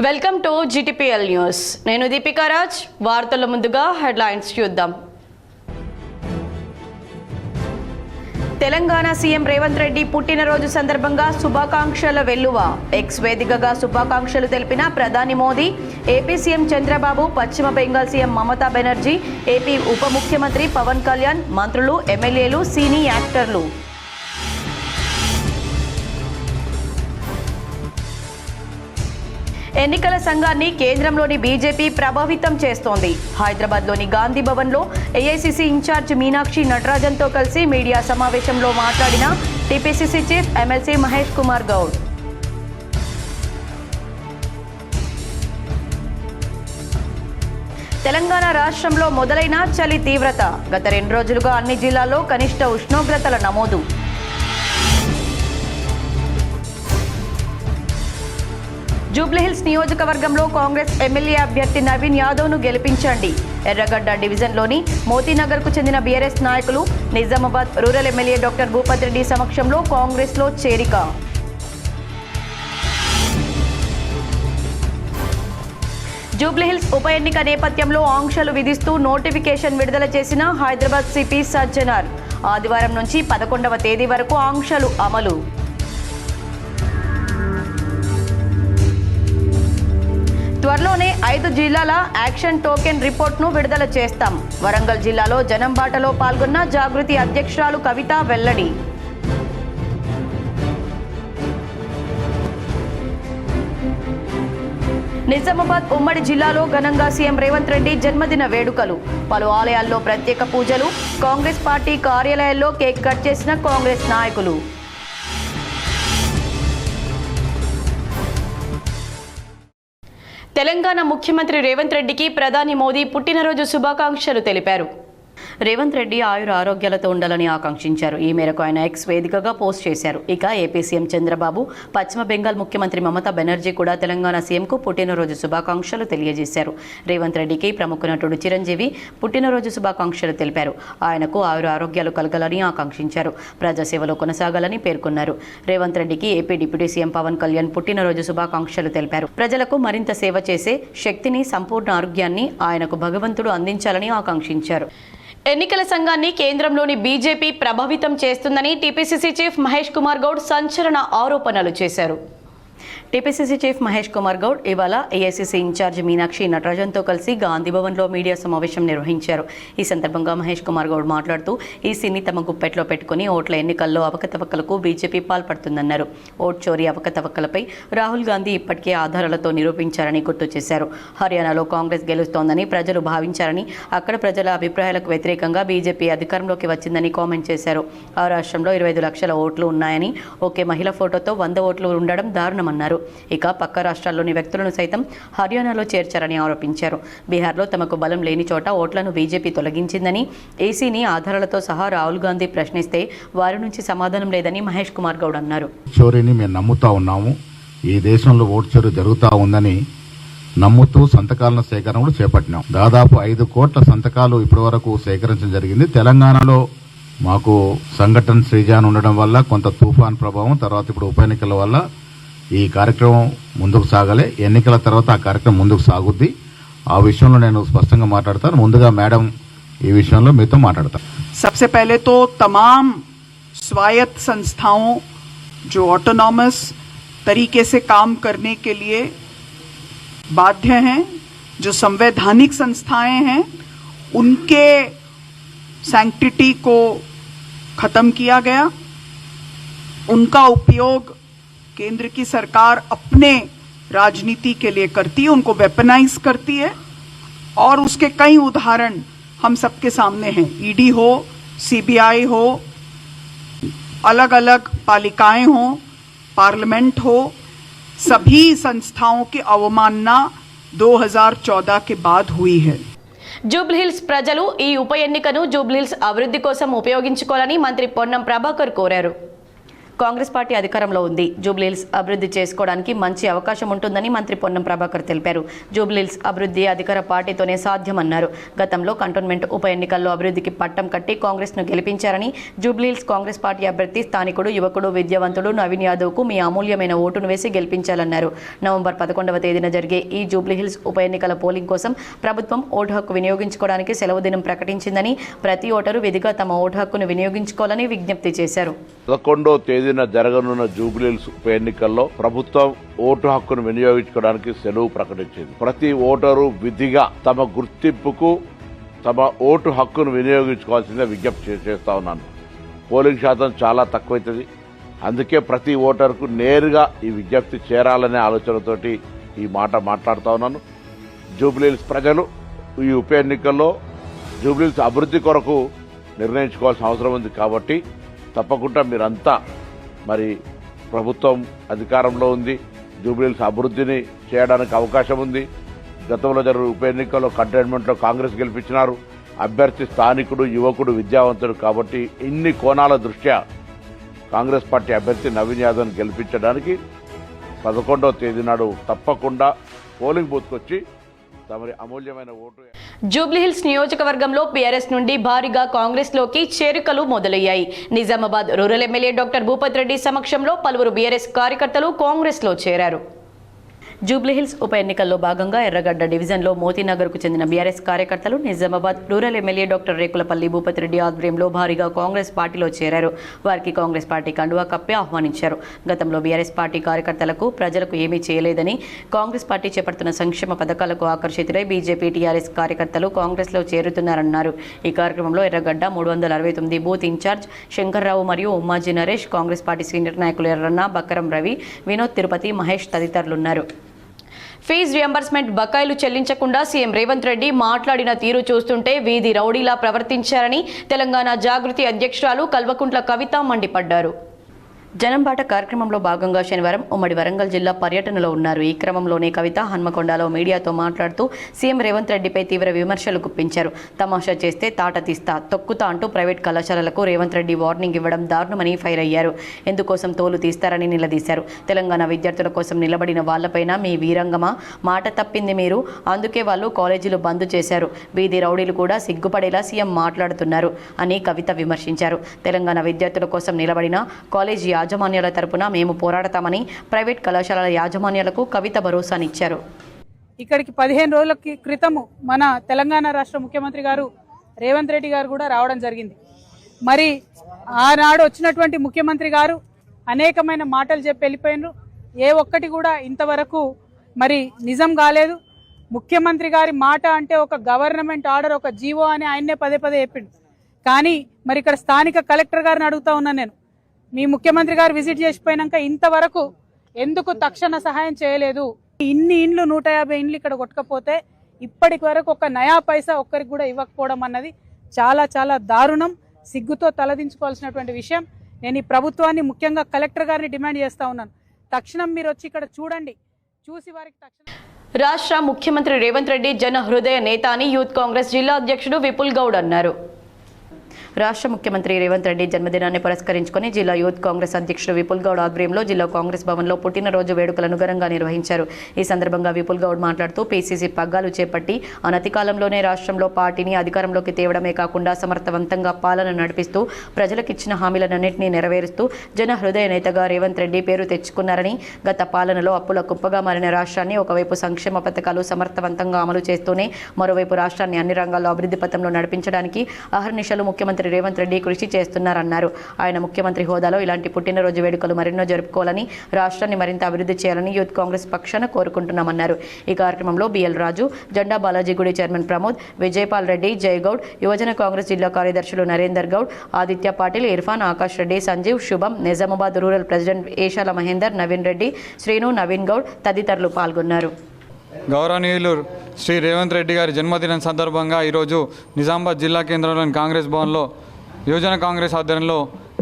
Welcome to GTPL news. నేను దీపికా రాజ్. వార్తల ముందుగా హెడ్లైన్స్ చూద్దాం. తెలంగాణ సీఎం రేవంత్ రెడ్డి పుట్టినరోజు సందర్భంగా శుభాకాంక్షల వెల్లువ. ఎక్స్ వేదికగా శుభాకాంక్షలు తెలిపిన ప్రధాని మోదీ. ఏపీ సీఎం చంద్రబాబు, పశ్చిమ బెంగాల్ సీఎం మమతా బెనర్జీ, ఏపీ ఉప ముఖ్యమంత్రి పవన్ కళ్యాణ్, మంత్రులు, ఎమ్మెల్యేలు, సినీ యాక్టర్లు. ఎన్నికల సంఘాన్ని కేంద్రంలోని బీజేపీ ప్రభావితం చేస్తోంది. హైదరాబాద్లోని గాంధీ భవన్లో ఏఐసీసీ ఇన్ఛార్జ్ మీనాక్షి నటరాజన్తో కలిసి మీడియా సమావేశంలో మాట్లాడిన TPCC chief MLC Mahesh Kumar Goud. Telangana రాష్ట్రంలో మొదలైన చలి తీవ్రత. గత 2 రోజులుగా అన్ని జిల్లాల్లో కనిష్ట ఉష్ణోగ్రతల నమోదు. జూబ్లీహిల్స్ నియోజకవర్గంలో కాంగ్రెస్ ఎమ్మెల్యే అభ్యర్థి నవీన్ యాదవ్ను గెలిపించండి. ఎర్రగడ్డ డివిజన్లోని మోతీనగర్కు చెందిన బీఆర్ఎస్ నాయకులు Nizamabad rural MLA doctor Bhupath Reddy సమక్షంలో కాంగ్రెస్లో చేరిక. జూబ్లీహిల్స్ ఉప ఎన్నిక నేపథ్యంలో ఆంక్షలు విధిస్తూ నోటిఫికేషన్ విడుదల చేసిన హైదరాబాద్ సిపి సజ్జనార్. ఆదివారం నుంచి 11వ తేదీ వరకు ఆంక్షలు అమలు. త్వరలోనే 5 జిల్లాల యాక్షన్ టోకెన్ రిపోర్ట్ను విడుదల చేస్తాం. వరంగల్ జిల్లాలో జనం బాటలో పాల్గొన్న జాగృతి అధ్యక్షురాలు కవిత వెల్లడి. నిజామాబాద్ ఉమ్మడి జిల్లాలో ఘనంగా సీఎం రేవంత్ రెడ్డి జన్మదిన వేడుకలు. పలు ఆలయాల్లో ప్రత్యేక పూజలు. కాంగ్రెస్ పార్టీ కార్యాలయాల్లో కేక్ కట్ చేసిన కాంగ్రెస్ నాయకులు. తెలంగాణ ముఖ్యమంత్రి రేవంత్ రెడ్డికి ప్రధాని మోదీ పుట్టినరోజు శుభాకాంక్షలు తెలిపారు. రేవంత్ రెడ్డి ఆయుర ఆరోగ్యాలతో ఉండాలని ఆకాంక్షించారు. ఈ మేరకు ఆయన ఎక్స్ వేదికగా పోస్ట్ చేశారు. ఇక ఏపీ సీఎం చంద్రబాబు, పశ్చిమ బెంగాల్ ముఖ్యమంత్రి మమతా బెనర్జీ కూడా తెలంగాణ సీఎంకు పుట్టినరోజు శుభాకాంక్షలు తెలియజేశారు. రేవంత్ రెడ్డికి ప్రముఖ నటుడు చిరంజీవి పుట్టినరోజు శుభాకాంక్షలు తెలిపారు. ఆయనకు ఆయుర ఆరోగ్యాలు కలగాలని ఆకాంక్షించారు. ప్రజాసేవలో కొనసాగాలని పేర్కొన్నారు. రేవంత్ రెడ్డికి AP deputy CM Pawan Kalyan పుట్టినరోజు శుభాకాంక్షలు తెలిపారు. ప్రజలకు మరింత సేవ చేసే శక్తిని, సంపూర్ణ ఆరోగ్యాన్ని ఆయనకు భగవంతుడు అందించాలని ఆకాంక్షించారు. ఎన్నికల సంఘాన్ని కేంద్రంలోని బీజేపీ ప్రభావితం చేస్తుందని టీపీసీసీ చీఫ్ మహేష్ కుమార్ గౌడ్ సంచలన ఆరోపణలు చేశారు. టీపీసీసీ చీఫ్ మహేష్ కుమార్ గౌడ్ ఇవాళ ఏఐసీసీ ఇన్ఛార్జ్ మీనాక్షి నటరాజన్తో కలిసి గాంధీ భవన్లో మీడియా సమావేశం నిర్వహించారు. ఈ సందర్భంగా మహేష్ కుమార్ గౌడ్ మాట్లాడుతూ ఈసీని తమ గుప్పెట్లో పెట్టుకుని ఓట్ల ఎన్నికల్లో అవకతవకలకు బీజేపీ పాల్పడుతుందన్నారు. ఓట్ చోరీ అవకతవకలపై రాహుల్ గాంధీ ఇప్పటికే ఆధారాలతో నిరూపించారని గుర్తు చేశారు. హర్యానాలో కాంగ్రెస్ గెలుస్తోందని ప్రజలు భావించారని, అక్కడ ప్రజల అభిప్రాయాలకు వ్యతిరేకంగా బీజేపీ అధికారంలోకి వచ్చిందని కామెంట్ చేశారు. ఆ రాష్ట్రంలో 25 లక్షల ఓట్లు ఉన్నాయని, ఒకే మహిళ ఫోటోతో 100 ఓట్లు ఉండడం దారుణమన్నారు. ఇక పక్క రాష్ట్రాల్లోని వ్యక్తులను సైతం హర్యానాలో చేర్చారని ఆరోపించారు. బీహార్లో తమకు బలం లేని చోట ఓట్లను బీజేపీ తొలగించిందని, ఏసీని ఆధారాలతో సహా రాహుల్ గాంధీ ప్రశ్నిస్తే వారి నుంచి సమాధానం లేదని మహేష్ కుమార్ గౌడ్ అన్నారు. చోరీని మేము నమ్ముతా ఉన్నాము. ఈ దేశంలో ఓటు చోరీ జరుగుతూ ఉందని నమ్ముతూ సంతకాలను సేకరణ కూడా చేపట్టినాం. దాదాపు 5 కోట్ల సంతకాలు ఇప్పటి వరకు సేకరించడం జరిగింది. తెలంగాణలో మాకు సంఘటన శ్రీజాన్ ఉండడం వల్ల కొంత తుఫాన్ ప్రభావం, తర్వాత ఇప్పుడు ఉప ఎన్నికల వల్ల ఈ కార్యక్రమం ముందుకు సాగలే. ఎన్నికల తర్వాత ఆ కార్యక్రమం ముందుకు సాగుద్ది. ఆ విషయంలో నేను స్పష్టంగా మాట్లాడతాను. ముందుగా మేడం ఈ విషయంలో మీతో మాట్లాడతాను. सबसे पहले तो तमाम स्वायत्त संस्थाओं जो ऑटोनॉमस तरीके से काम करने के लिए बाध्य हैं, जो संवैधानिक संस्थाएं हैं, उनके सैंक्टिटी को खत्म किया गया. उनका उपयोग केंद्र की सरकार अपने राजनीति के लिए करती है, उनको वेपनाइज करती है. और उसके कई उदाहरण हम सबके सामने हैं. ईडी हो, सीबीआई हो, अलग अलग पालिकाएं हो, पार्लियामेंट हो, सभी संस्थाओं की अवमानना 2014 के बाद हुई है. జూబ్లీహిల్స్ ప్రజలు ఈ ఉప ఎన్నికను జూబ్లీహిల్స్ అభివృద్ధి కోసం ఉపయోగించుకోవాలని మంత్రి పొన్నం ప్రభాకర్ కోరారు. కాంగ్రెస్ పార్టీ అధికారంలో ఉంది. జూబ్లీహిల్స్ అభివృద్ధి చేసుకోవడానికి మంచి అవకాశం ఉంటుందని మంత్రి పొన్నం ప్రభాకర్ తెలిపారు. జూబ్లీహిల్స్ అభివృద్ధి అధికార పార్టీతోనే సాధ్యమన్నారు. గతంలో కంటోన్మెంట్ ఉప ఎన్నికల్లో అభివృద్ధికి పట్టం కట్టి కాంగ్రెస్ను గెలిపించారని, జూబ్లీహిల్స్ కాంగ్రెస్ పార్టీ అభ్యర్థి స్థానికుడు, యువకుడు, విద్యావంతుడు నవీన్ యాదవ్కు మీ అమూల్యమైన ఓటును వేసి గెలిపించాలన్నారు. నవంబర్ 11వ తేదీన జరిగే ఈ జూబ్లీహిల్స్ ఉప ఎన్నికల పోలింగ్ కోసం ప్రభుత్వం ఓటు హక్కు వినియోగించుకోవడానికి సెలవు దినం ప్రకటించిందని, ప్రతి ఓటరు విధిగా తమ ఓటు హక్కును వినియోగించుకోవాలని విజ్ఞప్తి చేశారు. 11వ తేదీన జరగనున్న జూబ్లీహిల్స్ ఉప ఎన్నికల్లో ప్రభుత్వం ఓటు హక్కును వినియోగించుకోవడానికి సెలవు ప్రకటించింది. ప్రతి ఓటరు విధిగా తమ గుర్తింపుకు తమ ఓటు హక్కును వినియోగించుకోవాల్సిందే విజ్ఞప్తి చేస్తా ఉన్నాను. పోలింగ్ శాతం చాలా తక్కువైతుంది. అందుకే ప్రతి ఓటర్కు నేరుగా ఈ విజ్ఞప్తి చేరాలనే ఆలోచనతోటి ఈ మాట మాట్లాడుతూ ఉన్నాను. జూబ్లీహిల్స్ ప్రజలు ఈ ఉప ఎన్నికల్లో జూబ్లీహిల్స్ అభివృద్ధి కొరకు నిర్ణయించుకోవాల్సిన అవసరం ఉంది. కాబట్టి తప్పకుండా మీరంతా మరి ప్రభుత్వం అధికారంలో ఉంది, జూబ్లీహిల్స్ అభివృద్ధిని చేయడానికి అవకాశం ఉంది. గతంలో జరిగిన ఉప ఎన్నికల్లో కంటోన్మెంట్లో కాంగ్రెస్ గెలిపించినారు. అభ్యర్థి స్థానికుడు, యువకుడు, విద్యావంతుడు కాబట్టి ఇన్ని కోణాల దృష్ట్యా కాంగ్రెస్ పార్టీ అభ్యర్థి నవీన్ యాదవ్ను గెలిపించడానికి 11వ తేదీ నాడు తప్పకుండా పోలింగ్ బూత్కి వచ్చి తమరి అమూల్యమైన ఓటు. జూబ్లీహిల్స్ నియోజకవర్గంలో బీఆర్ఎస్ నుండి భారీగా కాంగ్రెస్లోకి చేరికలు మొదలయ్యాయి. Nizamabad rural MLA doctor Bhupath Reddy సమక్షంలో పలువురు బీఆర్ఎస్ కార్యకర్తలు కాంగ్రెస్లో చేరారు. జూబ్లీహిల్స్ ఉప ఎన్నికల్లో భాగంగా ఎర్రగడ్డ డివిజన్లో మోతీనగర్కు చెందిన బీఆర్ఎస్ కార్యకర్తలు Nizamabad rural MLA doctor Rekulapalli Bhupath Reddy ఆధ్వర్యంలో భారీగా కాంగ్రెస్ పార్టీలో చేరారు. వారికి కాంగ్రెస్ పార్టీ కండువా కప్పి ఆహ్వానించారు. గతంలో బీఆర్ఎస్ పార్టీ కార్యకర్తలకు, ప్రజలకు ఏమీ చేయలేదని, కాంగ్రెస్ పార్టీ చేపడుతున్న సంక్షేమ పథకాలకు ఆకర్షితులై బీజేపీ, టీఆర్ఎస్ కార్యకర్తలు కాంగ్రెస్లో చేరుతున్నారన్నారు. ఈ కార్యక్రమంలో ఎర్రగడ్డ 369 బూత్ ఇన్ఛార్జ్ శంకర్రావు మరియు ఉమ్మాజీ నరేష్, కాంగ్రెస్ పార్టీ సీనియర్ నాయకులు ఎర్రన్న, బక్కరం రవి, వినోద్ తిరుపతి, మహేష్ తదితరులున్నారు. ఫీజు రియంబర్స్మెంట్ బకాయిలు చెల్లించకుండా సీఎం రేవంత్ రెడ్డి మాట్లాడిన తీరు చూస్తుంటే వీధి రౌడీలా ప్రవర్తించారని తెలంగాణ జాగృతి అధ్యక్షురాలు కల్వకుంట్ల కవిత మండిపడ్డారు. జనంబాట కార్యక్రమంలో భాగంగా శనివారం ఉమ్మడి వరంగల్ జిల్లా పర్యటనలో ఉన్నారు. ఈ క్రమంలోనే కవిత హన్మకొండలో మీడియాతో మాట్లాడుతూ సీఎం రేవంత్ రెడ్డిపై తీవ్ర విమర్శలు గుప్పించారు. తమాషా చేస్తే తాట తీస్తా, తొక్కుతా అంటూ ప్రైవేట్ కళాశాలలకు రేవంత్ రెడ్డి వార్నింగ్ ఇవ్వడం దారుణమని ఫైర్ అయ్యారు. ఎందుకోసం తోలు తీస్తారని నిలదీశారు. తెలంగాణ విద్యార్థుల కోసం నిలబడిన వాళ్లపైన మీ వీరంగమా, మాట తప్పింది మీరు, అందుకే వాళ్ళు కాలేజీలు బంద్ చేశారు. వీధి రౌడీలు కూడా సిగ్గుపడేలా సీఎం మాట్లాడుతున్నారు అని కవిత విమర్శించారు. తెలంగాణ విద్యార్థుల కోసం నిలబడిన కాలేజీ యాజమాన్యాల తరపున మేము పోరాడతామని ప్రైవేట్ కళాశాలల యాజమాన్యాలకు కవిత భరోసానిచ్చారు. ఇక్కడికి 15 రోజుల క్రితము మన తెలంగాణ రాష్ట్ర ముఖ్యమంత్రి గారు రేవంత్ రెడ్డి గారు కూడా రావడం జరిగింది. మరి ఆనాడు వచ్చినటువంటి ముఖ్యమంత్రి గారు అనేకమైన మాటలు చెప్పి వెళ్ళిపోయినారు. ఏ ఒక్కటి కూడా ఇంతవరకు మరి నిజం కాలేదు. ముఖ్యమంత్రి గారి మాట అంటే ఒక గవర్నమెంట్ ఆర్డర్, ఒక జీవో అని ఆయన్నే పదే పదే చెప్పిండు. కానీ మరి ఇక్కడ స్థానిక కలెక్టర్ గారిని అడుగుతా ఉన్నాను నేను, మీ ముఖ్యమంత్రి గారు విజిట్ చేసిపోయినాక ఇంతవరకు ఎందుకు తక్షణ సహాయం చేయలేదు? ఇన్ని ఇండ్లు 150 ఇండ్లు ఇక్కడ కొట్టకపోతే ఇప్పటి వరకు ఒక నయా పైసా ఒక్కరికి కూడా ఇవ్వకపోవడం అన్నది చాలా చాలా దారుణం, సిగ్గుతో తలదించుకోవాల్సినటువంటి విషయం. నేను ఈ ప్రభుత్వాన్ని, ముఖ్యంగా కలెక్టర్ గారిని డిమాండ్ చేస్తా ఉన్నాను, తక్షణం మీరు వచ్చి ఇక్కడ చూడండి, చూసి వారికి తక్షణం. రాష్ట్ర ముఖ్యమంత్రి రేవంత్ రెడ్డి జన హృదయ నేత అని యూత్ కాంగ్రెస్ జిల్లా అధ్యక్షుడు విపుల్ గౌడ్ అన్నారు. రాష్ట్ర ముఖ్యమంత్రి రేవంత్ రెడ్డి జన్మదినాన్ని పురస్కరించుకుని జిల్లా యూత్ కాంగ్రెస్ అధ్యక్షుడు విపుల్ గౌడ్ ఆధ్వర్యంలో జిల్లా కాంగ్రెస్ భవన్లో పుట్టినరోజు వేడుకలను ఘనంగా నిర్వహించారు. ఈ సందర్భంగా విపుల్ గౌడ్ మాట్లాడుతూ పీసీసీ పగ్గాలు చేపట్టి అనతి కాలంలోనే రాష్ట్రంలో పార్టీని అధికారంలోకి తేవడమే కాకుండా సమర్థవంతంగా పాలన నడిపిస్తూ ప్రజలకిచ్చిన హామీలన్నింటినీ నెరవేరుస్తూ జన హృదయ నేతగా రేవంత్ రెడ్డి పేరు తెచ్చుకున్నారని, గత పాలనలో అప్పుల కుప్పగా మారిన రాష్ట్రాన్ని ఒకవైపు సంక్షేమ పథకాలు సమర్థవంతంగా అమలు చేస్తూనే మరోవైపు రాష్ట్రాన్ని అన్ని రంగాల్లో అభివృద్ధి పథంలో నడిపించడానికి అహర్నిశలు ముఖ్యమంత్రి రేవంత్ రెడ్డి కృషి చేస్తున్నారన్నారు. ఆయన ముఖ్యమంత్రి హోదాలో ఇలాంటి పుట్టినరోజు వేడుకలు మరెన్నో జరుపుకోవాలని, రాష్ట్రాన్ని మరింత అభివృద్ధి చేయాలని యూత్ కాంగ్రెస్ పక్షాన కోరుకుంటున్నామన్నారు. ఈ కార్యక్రమంలో బిఎల్ రాజు, జెండా బాలాజీ గుడి చైర్మన్ ప్రమోద్, విజయపాల్ రెడ్డి, జయగౌడ్, యువజన కాంగ్రెస్ జిల్లా కార్యదర్శులు నరేందర్ గౌడ్, ఆదిత్య పాటిల్, ఇర్ఫాన్, ఆకాష్ రెడ్డి, సంజీవ్, శుభం, నిజామాబాద్ రూరల్ ప్రెసిడెంట్ ఏషాల మహేందర్, నవీన్ రెడ్డి, శ్రీను, నవీన్ గౌడ్ తదితరులు పాల్గొన్నారు. గౌరవనీయులు శ్రీ రేవంత్ రెడ్డి గారి జన్మదినం సందర్భంగా ఈరోజు నిజామాబాద్ జిల్లా కేంద్రంలోని కాంగ్రెస్ భవన్లో యువజన కాంగ్రెస్ ఆధ్వర్యంలో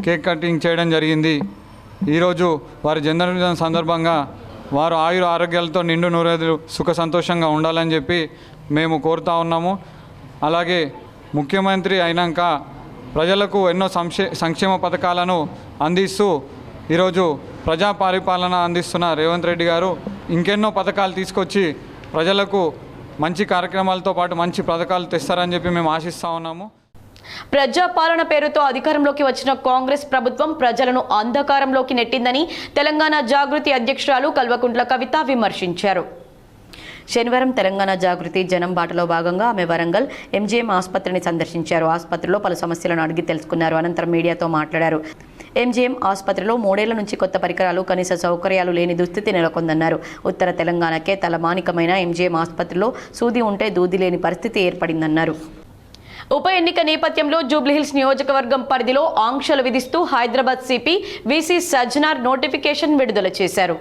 కేక్ కటింగ్ చేయడం జరిగింది. ఈరోజు వారి జన్మదినం సందర్భంగా వారు ఆయుర ఆరోగ్యాలతో నిండు నూరేళ్లు సుఖ సంతోషంగా ఉండాలని చెప్పి మేము కోరుతా ఉన్నాము. అలాగే ముఖ్యమంత్రి అయినాక ప్రజలకు ఎన్నో సంక్షేమ పథకాలను అందిస్తూ ఈరోజు ప్రజా పరిపాలన అందిస్తున్న రేవంత్ రెడ్డి గారు ఇంకెన్నో పథకాలు తీసుకొచ్చి ప్రజలకు మంచి కార్యక్రమాలతో పాటు మంచి పథకాలు తెస్తారని చెప్పి మేము ఆశిస్తూ ఉన్నాము. ప్రజాపాలన పేరుతో అధికారంలోకి వచ్చిన కాంగ్రెస్ ప్రభుత్వం ప్రజలను అంధకారంలోకి నెట్టిందని తెలంగాణ జాగృతి అధ్యక్షురాలు కల్వకుంట్ల కవిత విమర్శించారు. శనివారం తెలంగాణ జాగృతి జనం బాటలో భాగంగా ఆమె వరంగల్ ఎంజీఎం ఆసుపత్రిని సందర్శించారు. ఆసుపత్రిలో పలు సమస్యలను అడిగి తెలుసుకున్నారు. అనంతరం మీడియాతో మాట్లాడారు. ఎంజీఎం ఆసుపత్రిలో 3 ఏళ్ల నుంచి కొత్త పరికరాలు, కనీస సౌకర్యాలు లేని దుస్థితి నెలకొందన్నారు. ఉత్తర తెలంగాణకే తలమానికమైన ఎంజీఎం ఆసుపత్రిలో సూది ఉంటే దూది లేని పరిస్థితి ఏర్పడిందన్నారు. ఉప ఎన్నిక నేపథ్యంలో జూబ్లీహిల్స్ నియోజకవర్గం పరిధిలో ఆంక్షలు విధిస్తూ Hyderabad CP VC Sajjanar notification విడుదల చేశారు.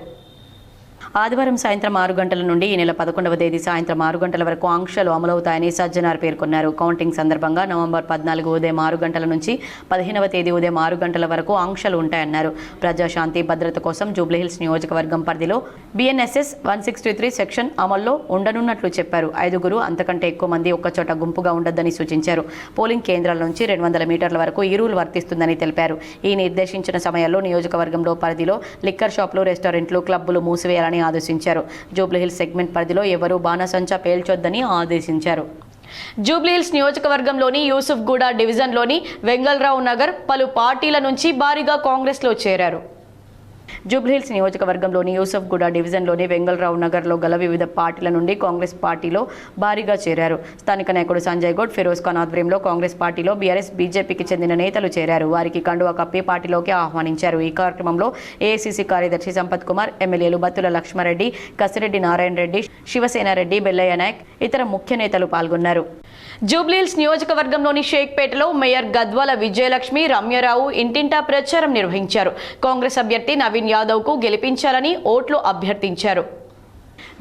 ఆదివారం సాయంత్రం 6 గంటల నుండి ఈ నెల 11వ తేదీ సాయంత్రం 6 గంటల వరకు ఆంక్షలు అమలవుతాయని సజ్జనార్ పేర్కొన్నారు. కౌంటింగ్ సందర్భంగా నవంబర్ 14 ఉదయం 6 గంటల నుంచి 15వ తేదీ ఉదయం 6 గంటల వరకు ఆంక్షలు ఉంటాయన్నారు. ప్రజాశాంతి భద్రత కోసం జూబ్లీహిల్స్ నియోజకవర్గం పరిధిలో BNSS 163 సెక్షన్ అమల్లో ఉండనున్నట్లు చెప్పారు. 5గురు అంతకంటే ఎక్కువ మంది ఒక్కచోట గుంపుగా ఉండొద్దని సూచించారు. పోలింగ్ కేంద్రాల నుంచి 200 మీటర్ల వరకు ఈ రూల్ వర్తిస్తుందని తెలిపారు. ఈ నిర్దేశించిన సమయాల్లో నియోజకవర్గంలో పరిధిలో లిక్కర్ షాపులు, రెస్టారెంట్లు, క్లబ్బులు మూసివేయాలని ఆదేశించారు. జూబ్లీహిల్స్ సెగ్మెంట్ పరిధిలో ఎవరూ బాణసంచా పేల్చొద్దని ఆదేశించారు. జూబ్లీహిల్స్ నియోజకవర్గంలోని యూసుఫ్గూడ డివిజన్లోని వెంగళరావు నగర్ పలు పార్టీల నుంచి భారీగా కాంగ్రెస్లో చేరారు. జూబ్లీహిల్స్ నియోజకవర్గంలోని యూసుఫ్గూడ డివిజన్లోని వెంగళరావు నగర్లో గల వివిధ పార్టీల నుండి కాంగ్రెస్ పార్టీలో భారీగా చేరారు. స్థానిక నాయకుడు సంజయ్ గౌడ్, ఫిరోజ్ ఖాన్ ఆధ్వర్యంలో కాంగ్రెస్ పార్టీలో బీఆర్ఎస్, బీజేపీకి చెందిన నేతలు చేరారు. వారికి కండువా కప్పి పార్టీలోకి ఆహ్వానించారు. ఈ కార్యక్రమంలో ఏఐసీసీ కార్యదర్శి సంపత్ కుమార్, ఎమ్మెల్యేలు బత్తుల లక్ష్మారెడ్డి, కసిరెడ్డి నారాయణ రెడ్డి, శివసేనారెడ్డి, బెల్లయ్య నాయక్, ఇతర ముఖ్య నేతలు పాల్గొన్నారు. జూబ్లీహిల్స్ నియోజకవర్గంలోని షేక్పేటలో మేయర్ గద్వాల విజయలక్ష్మి, రమ్యారావు ఇంటింటా ప్రచారం నిర్వహించారు. కాంగ్రెస్ అభ్యర్థి నవీన్ యాదవ్ కు గెలిపించాలని ఓట్లు అభ్యర్థించారు.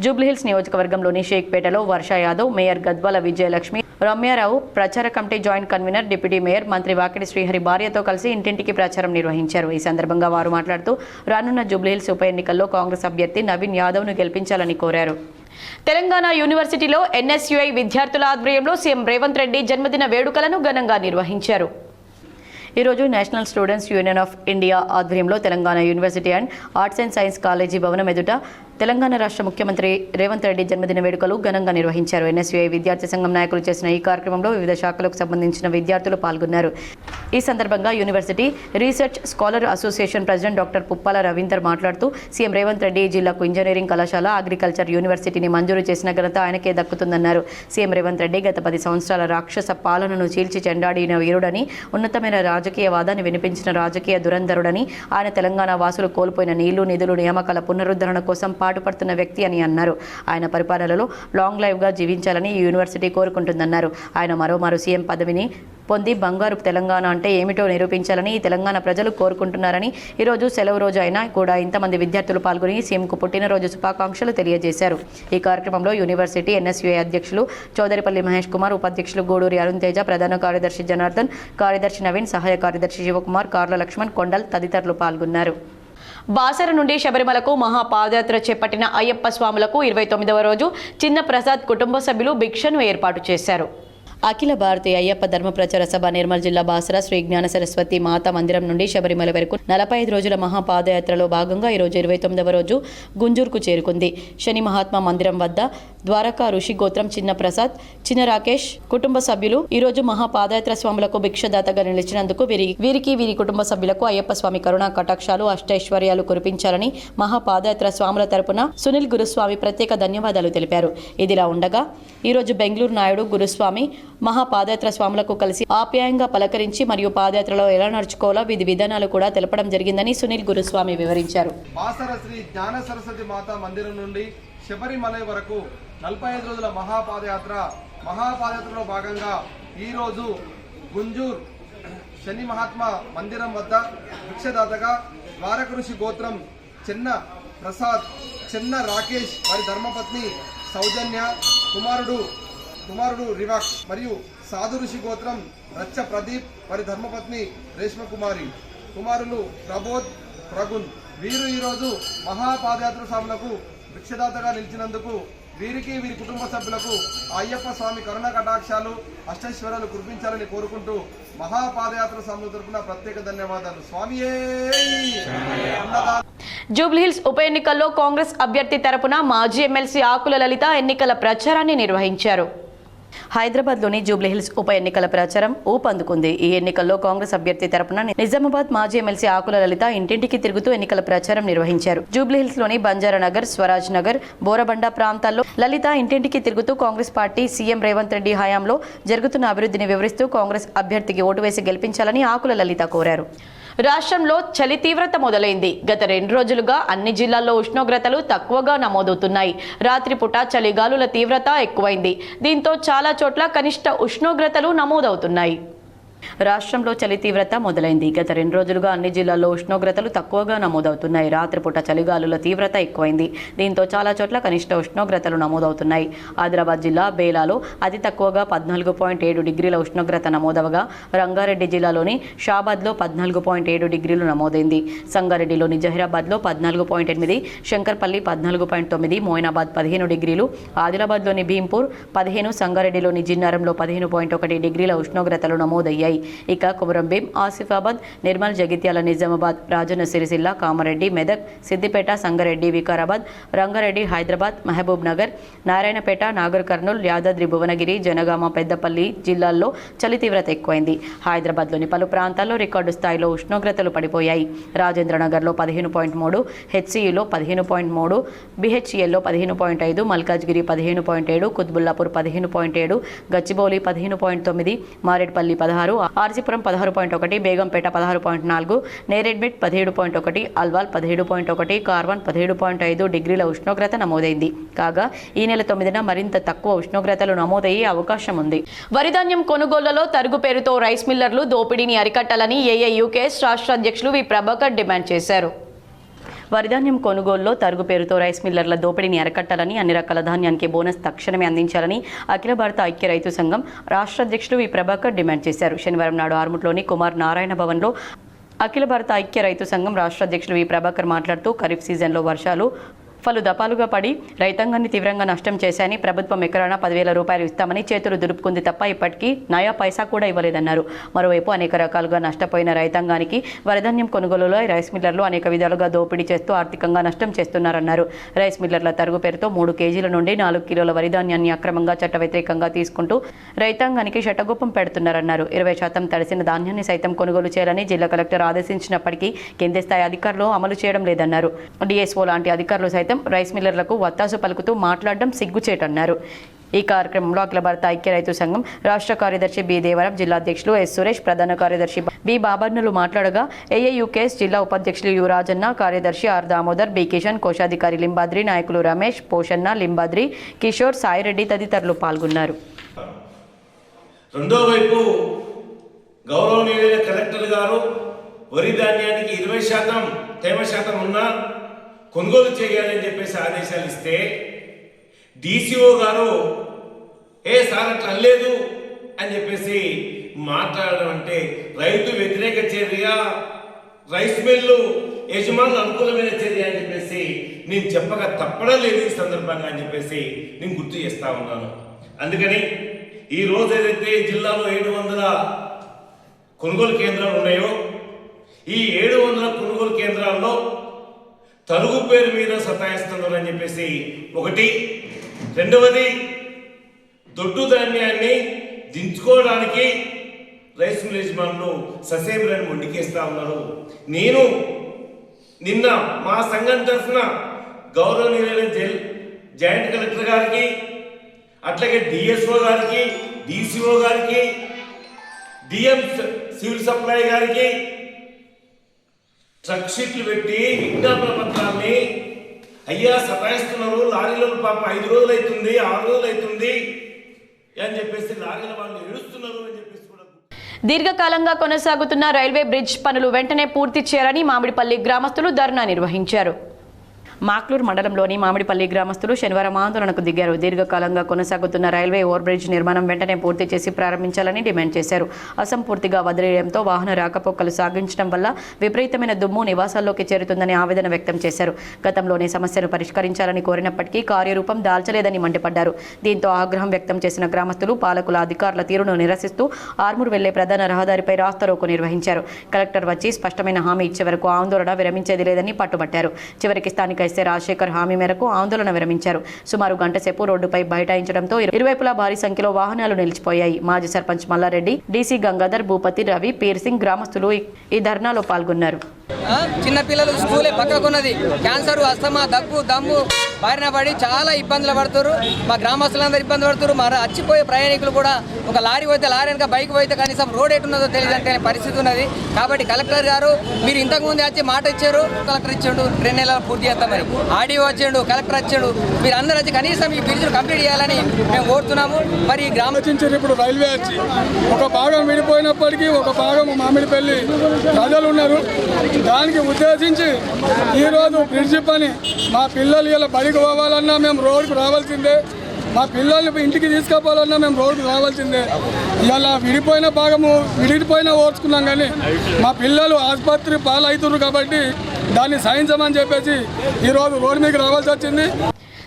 జూబ్లీహిల్స్ నియోజకవర్గంలోని షేక్పేటలో వర్ష యాదవ్, మేయర్ గద్వాల విజయలక్ష్మి, రమ్యారావు ప్రచార committee joint convener, deputy mayor మంత్రి వాకిటి శ్రీహరి భార్యతో కలిసి ఇంటింటికి ప్రచారం నిర్వహించారు. ఈ సందర్భంగా వారు మాట్లాడుతూ రానున్న జూబ్లీహిల్స్ ఉప ఎన్నికల్లో కాంగ్రెస్ అభ్యర్థి నవీన్ యాదవ్ను గెలిపించాలని కోరారు. తెలంగాణ యూనివర్సిటీలో NSUI విద్యార్థుల ఆధ్వర్యంలో సీఎం రేవంత్ రెడ్డి జన్మదిన వేడుకలను ఘనంగా నిర్వహించారు. ఈరోజు national students union of India ఆధ్వర్యంలో Telangana university and arts and science college భవనం ఎదుట తెలంగాణ రాష్ట్ర ముఖ్యమంత్రి రేవంత్ రెడ్డి జన్మదిన వేడుకలు ఘనంగా నిర్వహించారు. NSUI విద్యార్థి సంఘం నాయకులు చేసిన ఈ కార్యక్రమంలో వివిధ శాఖలకు సంబంధించిన విద్యార్థులు పాల్గొన్నారు. ఈ సందర్భంగా university research scholar association president doctor Puppala Ravinder మాట్లాడుతూ సీఎం రేవంత్ రెడ్డి జిల్లాకు ఇంజనీరింగ్ కళాశాల, అగ్రికల్చర్ యూనివర్సిటీని మంజూరు చేసిన ఘనత ఆయనకే దక్కుతుందన్నారు. సీఎం రేవంత్ రెడ్డి గత 10 సంవత్సరాల రాక్షస పాలనను చీల్చి చెండాడిన వీరుడని, ఉన్నతమైన రాజకీయ వాదాన్ని వినిపించిన రాజకీయ దురంధరుడని, ఆయన తెలంగాణ వాసులు కోల్పోయిన నీళ్లు, నిధులు, నియామకాల పునరుద్ధరణ కోసం పాటుపడుతున్న వ్యక్తి అని అన్నారు. ఆయన పరిపాలనలో లాంగ్ లైఫ్ గా జీవించాలని ఈ యూనివర్సిటీ కోరుకుంటుందన్నారు. ఆయన మరోమారు సీఎం పదవిని పొంది బంగారు తెలంగాణ అంటే ఏమిటో నిరూపించాలని ఈ తెలంగాణ ప్రజలు కోరుకుంటున్నారని, ఈరోజు సెలవు రోజు అయినా కూడా ఇంతమంది విద్యార్థులు పాల్గొని సీఎంకు పుట్టినరోజు శుభాకాంక్షలు తెలియజేశారు. ఈ కార్యక్రమంలో యూనివర్సిటీ NSUI అధ్యక్షులు చౌదరిపల్లి మహేష్ కుమార్, ఉపాధ్యక్షులు గూడూరి అరుణ్ తేజ, ప్రధాన కార్యదర్శి జనార్దన్, కార్యదర్శి నవీన్, సహాయ కార్యదర్శి శివకుమార్, కార్ల లక్ష్మణ్, కొండల్ తదితరులు పాల్గొన్నారు. బాసర నుండి శబరిమలకు మహాపాదయాత్ర చేపట్టిన అయ్యప్ప స్వాములకు 29వ రోజు చిన్న ప్రసాద్ కుటుంబ సభ్యులు భిక్షను ఏర్పాటు చేశారు. అఖిల భారతీయ అయ్యప్ప ధర్మ ప్రచార సభ నిర్మల్ జిల్లా బాసర శ్రీ జ్ఞాన సరస్వతి మాతా మందిరం నుండి శబరిమల వరకు 45 రోజుల మహాపాదయాత్రలో భాగంగా ఈరోజు 29వ రోజు గుంజూరుకు చేరుకుంది. శని మహాత్మా మందిరం వద్ద ద్వారకా ఋషి గోత్రం చిన్న ప్రసాద్, చిన్న రాకేష్ కుటుంబ సభ్యులు ఈరోజు మహాపాదయాత్ర స్వాములకు భిక్షదాతగా నిలిచినందుకు వీరికి వీరి కుటుంబ సభ్యులకు అయ్యప్ప స్వామి కరుణా కటాక్షాలు, అష్టైశ్వర్యాలు కురిపించాలని మహాపాదయాత్ర స్వాముల తరపున సునీల్ గురుస్వామి ప్రత్యేక ధన్యవాదాలు తెలిపారు. ఇదిలా ఉండగా ఈరోజు బెంగళూరు నాయుడు గురుస్వామి మహాపాదయాత్ర స్వాములకు కలిసి ఆప్యాయంగా పలకరించి మరియు పాదయాత్రలో ఎలా నడుచుకోవాలో విధి విధానాలు కూడా తెలపడం జరిగిందని సునీల్ గురుస్వామి వివరించారు. బాసర శ్రీ జ్ఞాన సరస్వతి మాతా మందిరం నుండి శబరిమల వరకు 45 రోజుల మహాపాదయాత్రలో భాగంగా ఈరోజు గుంజూర్ శని మహాత్మా మందిరం వద్ద భిక్షదాతగా ద్వారక ఋషి గోత్రం చిన్న ప్రసాద్, చిన్న రాకేష్ వారి ధర్మపత్ని సౌజన్య, కుమారుడు రివాక్ మరియు సాధు ఋషి గోత్రం రచ్చ ప్రదీప్ వారి ధర్మపత్ని రేష్మ కుమారి, కుమారులు ప్రబోధ్, ప్రగున్ వీరు ఈరోజు మహాపాదయాత్ర స్వాములకు భిక్షదాతగా నిలిచినందుకు వీరికి వీరి కుటుంబ సభ్యులకు అయ్యప్ప స్వామి కరుణ కటాక్షాలు అష్టైశ్వర్యాలు కురిపించాలని కోరుకుంటూ మహాపాదయాత్ర సమితి తరపున ప్రత్యేక ధన్యవాదాలు. స్వామియే. జూబ్లీహిల్స్ ఉప ఎన్నికల్లో కాంగ్రెస్ అభ్యర్థి తరపున మాజీ ఎమ్మెల్సీ ఆకుల లలిత ఎన్నికల ప్రచారాన్ని నిర్వహించారు. హైదరాబాద్లోని జూబ్లీహిల్స్ ఉప ఎన్నికల ప్రచారం ఊపందుకుంది. ఈ ఎన్నికల్లో కాంగ్రెస్ అభ్యర్థి తరపున నిజామాబాద్ మాజీ ఎమ్మెల్సీ ఆకుల లలిత ఇంటింటికి తిరుగుతూ ఎన్నికల ప్రచారం నిర్వహించారు. జూబ్లీహిల్స్లోని బంజారానగర్, స్వరాజ్ నగర్, బోరబండ ప్రాంతాల్లో లలిత ఇంటింటికి తిరుగుతూ కాంగ్రెస్ పార్టీ సీఎం రేవంత్ రెడ్డి హయాంలో జరుగుతున్న అభివృద్ధిని వివరిస్తూ కాంగ్రెస్ అభ్యర్థికి ఓటు వేసి గెలిపించాలని ఆకుల లలిత కోరారు. రాష్ట్రంలో చలి తీవ్రత మొదలైంది. గత 2 రోజులుగా అన్ని జిల్లాల్లో ఉష్ణోగ్రతలు తక్కువగా నమోదవుతున్నాయి. రాత్రిపూట చలిగాలుల తీవ్రత ఎక్కువైంది. దీంతో చాలా చోట్ల కనిష్ట ఉష్ణోగ్రతలు నమోదవుతున్నాయి. రాష్ట్రంలో చలి తీవ్రత మొదలైంది. గత 2 రోజులుగా అన్ని జిల్లాల్లో ఉష్ణోగ్రతలు తక్కువగా నమోదవుతున్నాయి. రాత్రిపూట చలిగాలుల తీవ్రత ఎక్కువైంది. దీంతో చాలా చోట్ల కనిష్ట ఉష్ణోగ్రతలు నమోదవుతున్నాయి. ఆదిలాబాద్ జిల్లా బేలాలో అతి తక్కువగా 14.7 డిగ్రీల ఉష్ణోగ్రత నమోదవగా రంగారెడ్డి జిల్లాలోని షాబాద్లో 14.7 డిగ్రీలు నమోదైంది. సంగారెడ్డిలోని జహీరాబాద్లో 14.8, శంకర్పల్లి 14.9, మోయినాబాద్ 15 డిగ్రీలు, ఆదిలాబాద్లోని భీంపూర్ 15, సంగారెడ్డిలోని జిన్నారంలో 15.1 డిగ్రీల ఉష్ణోగ్రతలు నమోదయ్యాయి. ఇక కొమరంభీం, ఆసిఫాబాద్, నిర్మల్, జగిత్యాల, నిజామాబాద్, రాజన్న సిరిసిల్ల, కామారెడ్డి, మెదక్, సిద్దిపేట, సంగారెడ్డి, వికారాబాద్, రంగారెడ్డి, హైదరాబాద్, మహబూబ్ నగర్, నారాయణపేట, నాగర్ కర్నూల్, యాదాద్రి భువనగిరి, జనగామ, పెద్దపల్లి జిల్లాల్లో చలి తీవ్రత ఎక్కువైంది. హైదరాబాద్లోని పలు ప్రాంతాల్లో రికార్డు స్థాయిలో ఉష్ణోగ్రతలు పడిపోయాయి. రాజేంద్రనగర్లో 15.3, హెచ్సియులో 15.3, బిహెచ్ఎల్లో 15.5, మల్కాజ్గిరి 15.7, కుత్బుల్లాపూర్ 15.7, గచ్చిబౌలి 15.9, మారేడ్పల్లి 16, ఆర్జీపురం 16.1, బేగంపేట 16.4, నేరెడ్మిట్ 17.1, అల్వాల్ 17.1, కార్వాన్ 17.5 డిగ్రీల ఉష్ణోగ్రత నమోదైంది. కాగా ఈ నెల 9న మరింత తక్కువ ఉష్ణోగ్రతలు నమోదయ్యే అవకాశం ఉంది. వరిధాన్యం కొనుగోళ్లలో తరుగు పేరుతో రైస్ మిల్లర్లు దోపిడీని అరికట్టాలని ఏఐయూకేఎస్ రాష్ట్ర అధ్యక్షులు వి ప్రభాకర్ డిమాండ్ చేశారు. వరిధాన్యం కొనుగోలులో తరుగు పేరుతో రైస్ మిల్లర్ల దోపిడీని అరికట్టాలని, అన్ని రకాల ధాన్యానికి బోనస్ తక్షణమే అందించాలని అఖిల భారత ఐక్య రైతు సంఘం రాష్ట్ర అధ్యక్షులు వి ప్రభాకర్ డిమాండ్ చేశారు. శనివారం నాడు ఆర్ముట్లోని కుమార్ నారాయణ భవన్లో అఖిల భారత ఐక్య రైతు సంఘం రాష్ట్ర అధ్యక్షులు వి ప్రభాకర్ మాట్లాడుతూ ఖరీఫ్ సీజన్లో వర్షాలు పలు దఫాలుగా పడి రైతాంగాన్ని తీవ్రంగా నష్టం చేశాయని, ప్రభుత్వం ఎకరాన 10,000 రూపాయలు ఇస్తామని చేతులు దులుపుకుంది తప్ప ఇప్పటికీ నయా పైసా కూడా ఇవ్వలేదన్నారు. మరోవైపు అనేక రకాలుగా నష్టపోయిన రైతాంగానికి వరిధాన్యం కొనుగోలులో రైస్ మిల్లర్లు అనేక విధాలుగా దోపిడీ చేస్తూ ఆర్థికంగా నష్టం చేస్తున్నారన్నారు. రైస్ మిల్లర్ల తరుగు పేరుతో 3 కేజీల నుండి 4 కిలోల వరిధాన్యాన్ని అక్రమంగా చట్ట వ్యతిరేకంగా తీసుకుంటూ రైతాంగానికి శటగొప్పం పెడుతున్నారన్నారు. 20% తడిసిన ధాన్యాన్ని సైతం కొనుగోలు చేయాలని జిల్లా కలెక్టర్ ఆదేశించినప్పటికీ కింది స్థాయి అధికారులు అమలు చేయడం లేదన్నారు. డిఎస్ఓ లాంటి అధికారులు సైతం రైస్ మిల్లర్లకు వత్తాసు పలుకుతూ మాట్లాడడం సిగ్గుచేటన్నారు. ఈ కార్యక్రమంలో అఖిల భారత ఐక్య రైతు సంఘం రాష్ట్ర కార్యదర్శి బి దేవరం, జిల్లా అధ్యక్షులు ఎస్ సురేష్, ప్రధాన కార్యదర్శి బి బాబర్నులు మాట్లాడగా ఏఐయూకేఎస్ జిల్లా ఉపాధ్యక్షులు యు రాజన్న, కార్యదర్శి ఆర్ దామోదర్, బి కిషన్, కోశాధికారి లింబాద్రి, నాయకులు రమేష్, పోషన్న, లింబాద్రి, కిషోర్, సాయిరెడ్డి తదితరులు పాల్గొన్నారు. రెండో వైపు గౌరవనీయులైన కలెక్టర్ గారు వరి ధాన్యానికి 20% తేమ శాతం ఉన్నా కొనుగోలు చేయాలని చెప్పేసి ఆదేశాలు ఇస్తే డిసిఓ గారు సార్ అట్లా అనలేదు అని చెప్పేసి మాట్లాడడం అంటే రైతు వ్యతిరేక చర్య, రైస్ మిల్లు యజమానులు అనుకూలమైన చర్య అని చెప్పేసి నేను చెప్పక తప్పడం లేదు ఈ సందర్భంగా అని చెప్పేసి నేను గుర్తు చేస్తా ఉన్నాను. అందుకని ఈ రోజు ఏదైతే జిల్లాలో 700 కొనుగోలు కేంద్రాలు ఉన్నాయో ఈ 700 కొనుగోలు కేంద్రాల్లో తరుగు పేరు మీద సతాయిస్తున్నారు అని చెప్పేసి ఒకటి. రెండవది, దొడ్డు ధాన్యాన్ని దించుకోవడానికి రైస్ మిల్ యజమానులు ససేమిరని మొండికేస్తా ఉన్నారు. నేను నిన్న మా సంఘం తరఫున గౌరవనీయులైన జాయింట్ కలెక్టర్ గారికి, అట్లాగే డిఎస్ఓ గారికి, డిసిఓ గారికి, డిఎం సివిల్ సప్లై గారికి ట్రక్ షీట్లు పెట్టి విజ్ఞాపన పత్రాన్ని అయ్యా సతాయిస్తున్నారు, లారీలను పాప 5 రోజులు అవుతుంది, 6 రోజులు అవుతుంది అని చెప్పేసి లారీల వాళ్ళు ఏడుస్తున్నారు అని చెప్పేసి కూడా. దీర్ఘకాలంగా కొనసాగుతున్న రైల్వే బ్రిడ్జ్ పనులు వెంటనే పూర్తి చేయాలని మామిడిపల్లి గ్రామస్తులు ధర్నా నిర్వహించారు. మాక్లూర్ మండలంలోని మామిడిపల్లి గ్రామస్తులు శనివారం ఆందోళనకు దిగారు. దీర్ఘకాలంగా కొనసాగుతున్న రైల్వే ఓవర్ బ్రిడ్జ్ నిర్మాణం వెంటనే పూర్తి చేసి ప్రారంభించాలని డిమాండ్ చేశారు. అసంపూర్తిగా వదిలేయడంతో వాహన రాకపోకలు సాగించడం వల్ల విపరీతమైన దుమ్ము నివాసాల్లోకి చేరుతుందని ఆవేదన వ్యక్తం చేశారు. గతంలోనే సమస్యను పరిష్కరించాలని కోరినప్పటికీ కార్యరూపం దాల్చలేదని మండిపడ్డారు. దీంతో ఆగ్రహం వ్యక్తం చేసిన గ్రామస్తులు పాలకుల అధికారుల తీరును నిరసిస్తూ ఆర్మూర్ వెళ్లే ప్రధాన రహదారిపై రాస్తారోకో నిర్వహించారు. కలెక్టర్ వచ్చి స్పష్టమైన హామీ ఇచ్చే వరకు ఆందోళన విరమించేది లేదని పట్టుబట్టారు. చివరికి స్థానిక ఎస్ఐ రాజశేఖర్ హామీ మేరకు ఆందోళన విరమించారు. సుమారు గంట సేపు రోడ్డుపై బైఠాయించడంతో ఇరువైపులా భారీ సంఖ్యలో వాహనాలు నిలిచిపోయాయి. మాజీ సర్పంచ్ మల్లారెడ్డి, డీసీ గంగాధర్, భూపతి, రవి, పీర్ సింగ్ గ్రామస్తులు ఈ ధర్నాలో పాల్గొన్నారు. చిన్నపిల్లలు స్కూలే పక్కకున్నది. క్యాన్సర్, అస్తమా, దగ్గు, దమ్ము బారిన పడి చాలా ఇబ్బందులు పడుతున్నారు. మా గ్రామస్తులందరూ ఇబ్బంది పడుతున్నారు. మరి వచ్చిపోయే ప్రయాణికులు కూడా ఒక లారీ పోతే లారీ వెనక బైక్ పోతే కనీసం రోడ్ ఎటున్నదో తెలియదంటే పరిస్థితి ఉన్నది. కాబట్టి కలెక్టర్ గారు మీరు ఇంతకుముందు వచ్చి మాట ఇచ్చారు, కలెక్టర్ ఇచ్చాడు 2 నెలలు పూర్తి చేస్తాం. మరి ఆర్డీఓ వచ్చాడు, కలెక్టర్ వచ్చాడు, మీరు అందరూ వచ్చి కనీసం ఈ బ్రిడ్జ్ను కంప్లీట్ చేయాలని మేము కోరుతున్నాము. మరి ఈ గ్రామం ఇప్పుడు రైల్వే వచ్చి ఒక భాగం విడిపోయినప్పటికీ ఒక భాగం మామిడిపల్లి ప్రజలు ఉన్నారు. దానికి ఉద్దేశించి ఈరోజు బ్రిడ్జి పని మా పిల్లలు ఇలా బడికి పోవాలన్నా మేము రోడ్డుకు రావాల్సిందే, మా పిల్లల్ని ఇంటికి తీసుకుపోవాలన్నా మేము రోడ్డుకు రావాల్సిందే. ఇలా విడిపోయిన భాగము విడిపోయినా ఓర్చుకున్నాం, కానీ మా పిల్లలు ఆసుపత్రి పాలవుతున్నారు కాబట్టి దాన్ని సహించమని చెప్పేసి ఈరోజు రోడ్డు మీకు రావాల్సి వచ్చింది.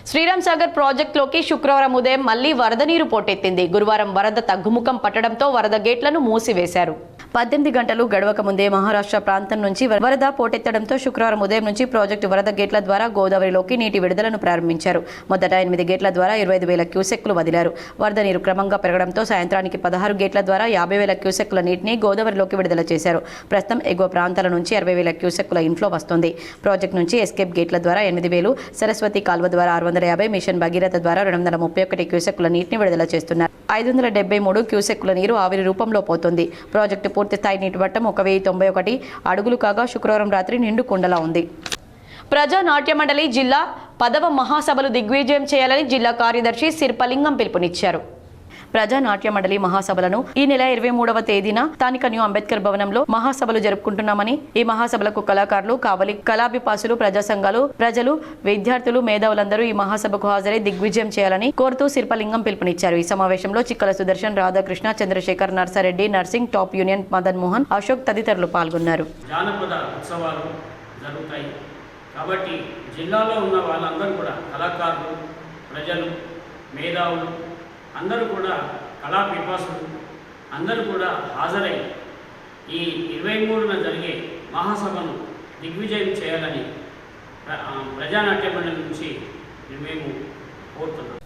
శ్రీరామ్ సాగర్ ప్రాజెక్టులోకి శుక్రవారం ఉదయం మళ్లీ వరద నీరు పోటెత్తింది. గురువారం వరద తగ్గుముఖం పట్టడంతో వరద గేట్లను మూసివేశారు. 18 గంటలు గడవక ముందే మహారాష్ట్ర ప్రాంతం నుంచి వరద పోటెత్తడంతో శుక్రవారం ఉదయం నుంచి ప్రాజెక్టు వరద గేట్ల ద్వారా గోదావరిలోకి నీటి విడుదలను ప్రారంభించారు. మొదట 8 గేట్ల ద్వారా 25,000 క్యూసెక్లు వదిలారు. వరద నీరు క్రమంగా పెరగడంతో సాయంత్రానికి 16 గేట్ల ద్వారా 50,000 క్యూసెక్ల నీటిని గోదావరిలోకి విడుదల చేశారు. ప్రస్తుతం ఎగువ ప్రాంతాల నుంచి 60,000 క్యూసెక్ల ఇన్ఫ్లో వస్తోంది. ప్రాజెక్టు నుంచి ఎస్కేప్ గేట్ల ద్వారా 8,000, సరస్వతి కాల్వ ద్వారా 650, మిషన్ భగీరథ ద్వారా 231 క్యూసెక్ల నీటిని విడుదల చేస్తున్నారు. 573 క్యూసెక్ల నీరు ఆవిరి రూపంలో పోతుంది. ప్రాజెక్టు పూర్తి స్థాయి నీటి మట్టం 1,091 అడుగులు కాగా శుక్రవారం రాత్రి నిండు కుండలా ఉంది. ప్రజా నాట్య మండలి జిల్లా 10వ మహాసభలు దిగ్విజయం చేయాలని జిల్లా కార్యదర్శి శిల్పలింగం పిలుపునిచ్చారు. ప్రజా నాట్య మండలి మహాసభలను ఈ నెల 23వ తేదీన స్థానిక న్యూ అంబేద్కర్ భవనంలో మహాసభలు జరుపుకుంటున్నామని, ఈ మహాసభలకు కళాకారులు, కావలి కళాభిపాసులు, ప్రజా సంఘాలు, ప్రజలు, విద్యార్థులు, మేధావులందరూ ఈ మహాసభకు హాజరై దిగ్విజయం చేయాలని కోరుతూ శిల్పలింగం పిలుపునిచ్చారు. ఈ సమావేశంలో చిక్కల సుదర్శన్, రాధాకృష్ణ, చంద్రశేఖర్, నర్సారెడ్డి, నర్సింగ్, టాప్ యూనియన్, మదన్ మోహన్, అశోక్ తదితరులు పాల్గొన్నారు. జానపద ఉత్సవాలు జరుగుతాయి కాబట్టి జిల్లాలో ఉన్న వాళ్ళందరూ కూడా కళాకారులు, ప్రజలు, మేధావులు అందరూ కూడా కళా పిపాసులు అందరూ కూడా హాజరై ఈ 23న జరిగే మహాసభను దిగ్విజయం చేయాలని ప్రజానాట్య మండలి నుంచి మేము కోరుతున్నాం.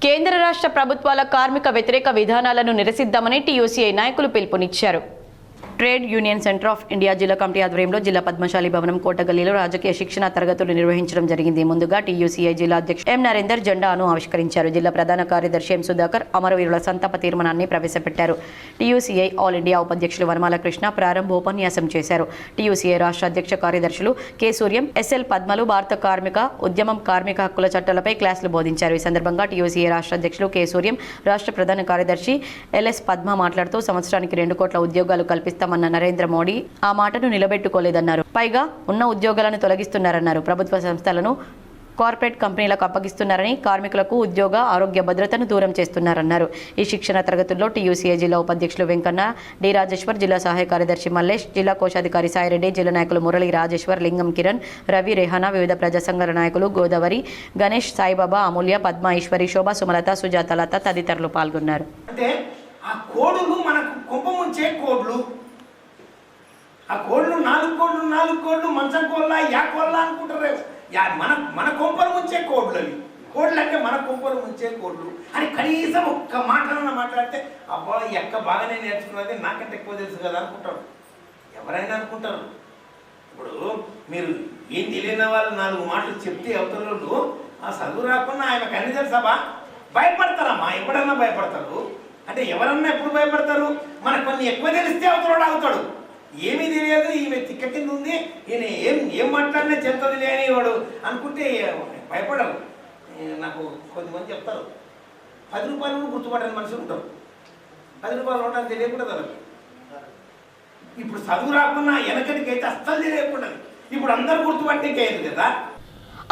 కేంద్ర రాష్ట్ర ప్రభుత్వాల కార్మిక వ్యతిరేక విధానాలను నిరసిద్దామని టీయూసీఐ నాయకులు పిలుపునిచ్చారు. Trade union centre of India జిల్లా కమిటీ ఆధ్వర్యంలో జిల్లా పద్మశాలి భవనం కోటగల్లీలో రాజకీయ శిక్షణ తరగతులు నిర్వహించడం జరిగింది. ముందుగా టీయూసీఐ జిల్లా అధ్యక్షుడు ఎం నరేందర్ జెండాను ఆవిష్కరించారు. జిల్లా ప్రధాన కార్యదర్శి ఎం సుధాకర్ అమరవీరుల సంతాప తీర్మానాన్ని ప్రవేశపెట్టారు. టీయూసీఐ ఆల్ ఇండియా ఉపాధ్యక్షులు వనమాల కృష్ణ ప్రారంభోపన్యాసం చేశారు. టీయూసీఐ రాష్ట్ర అధ్యక్ష కార్యదర్శులు కె సూర్యం, ఎస్ఎల్ పద్మలు భారత కార్మిక ఉద్యమం, కార్మిక హక్కుల చట్టాలపై క్లాసులు బోధించారు. ఈ సందర్భంగా టీయూసీఐ రాష్ట్ర అధ్యక్షులు కె సూర్యం, రాష్ట్ర ప్రధాన కార్యదర్శి ఎల్ఎస్ పద్మ మాట్లాడుతూ సంవత్సరానికి 2 కోట్ల ఉద్యోగాలు కల్పిస్తామన్న నరేంద్ర మోడీ ఆ మాటను నిలబెట్టుకోలేదన్నారు. పైగా ఉన్న ఉద్యోగాలను తొలగిస్తున్నారన్నారు. ప్రభుత్వ సంస్థలను కార్పొరేట్ కంపెనీలకు అప్పగిస్తున్నారని, కార్మికులకు ఉద్యోగ, ఆరోగ్య భద్రతను దూరం చేస్తున్నారన్నారు. ఈ శిక్షణ తరగతుల్లో టీయూసీఐ జిల్లా ఉపాధ్యక్షులు వెంకన్న, డి రాజేశ్వర్, జిల్లా సహాయ కార్యదర్శి మల్లేష్, జిల్లా కోశాధికారి సాయిరెడ్డి, జిల్లా నాయకులు మురళి, రాజేశ్వర్, లింగం, కిరణ్, రవి, రెహానా, వివిధ ప్రజా సంఘాల నాయకులు గోదావరి, గణేష్, సాయిబాబా, అమూల్య, పద్మ, ఈశ్వరి, శోభ, సుమలత, సుజాత, లత తదితరులు పాల్గొన్నారు. ఆ కోడులు మనకు కుంప ముంచే కోడ్లు, ఆ కోళ్ళు 4 కోళ్ళు మంచం కోళ్ళ, యా కోళ్ళ అనుకుంటారు. మన కొంపలు ముంచే కోడ్లు అవి. కోడ్లు అంటే మన కొంపలు ముంచే కోడ్లు అని కనీసం ఒక్క మాటలన్నా మాట్లాడితే అబ్బా ఎక్క బాగానే నేర్చుకున్నది, నాకంటే ఎక్కువ తెలుసు కదా అనుకుంటారు. ఎవరైనా అనుకుంటారు. ఇప్పుడు మీరు ఏం తెలియని వాళ్ళు 4 మాటలు చెప్తే అవతల ఆ చదువు రాకుండా ఆయనకు అన్ని తెలుసాబా భయపడతారమ్మా. ఎప్పుడన్నా భయపడతారు. అంటే ఎవరన్నా ఎప్పుడు భయపడతారు? మనకు కొన్ని ఎక్కువ తెలిస్తే అవతల అవుతాడు. ఏమీ తెలియదు, ఈమె తిక్క కింద ఉంది, ఈయన ఏం మాట్లాడినా చెప్తుంది లేని వాడు అనుకుంటే భయపడరు. నాకు కొంతమంది చెప్తారు 10 రూపాయలు గుర్తుపట్టని మనుషులు ఉంటారు. 10 రూపాయలు ఉండడానికి తెలియకుండా వాళ్ళకి. ఇప్పుడు చదువు రాకున్నా వెనకటికి అయితే అస్సలు తెలియకుండా ఇప్పుడు అందరూ గుర్తుపట్టేది కదా.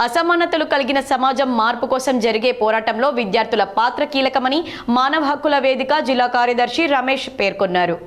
అసమానతలు కలిగిన సమాజం మార్పు కోసం జరిగే పోరాటంలో విద్యార్థుల పాత్ర కీలకమని మానవ హక్కుల వేదిక జిల్లా కార్యదర్శి రమేష్ పేర్కొన్నారు.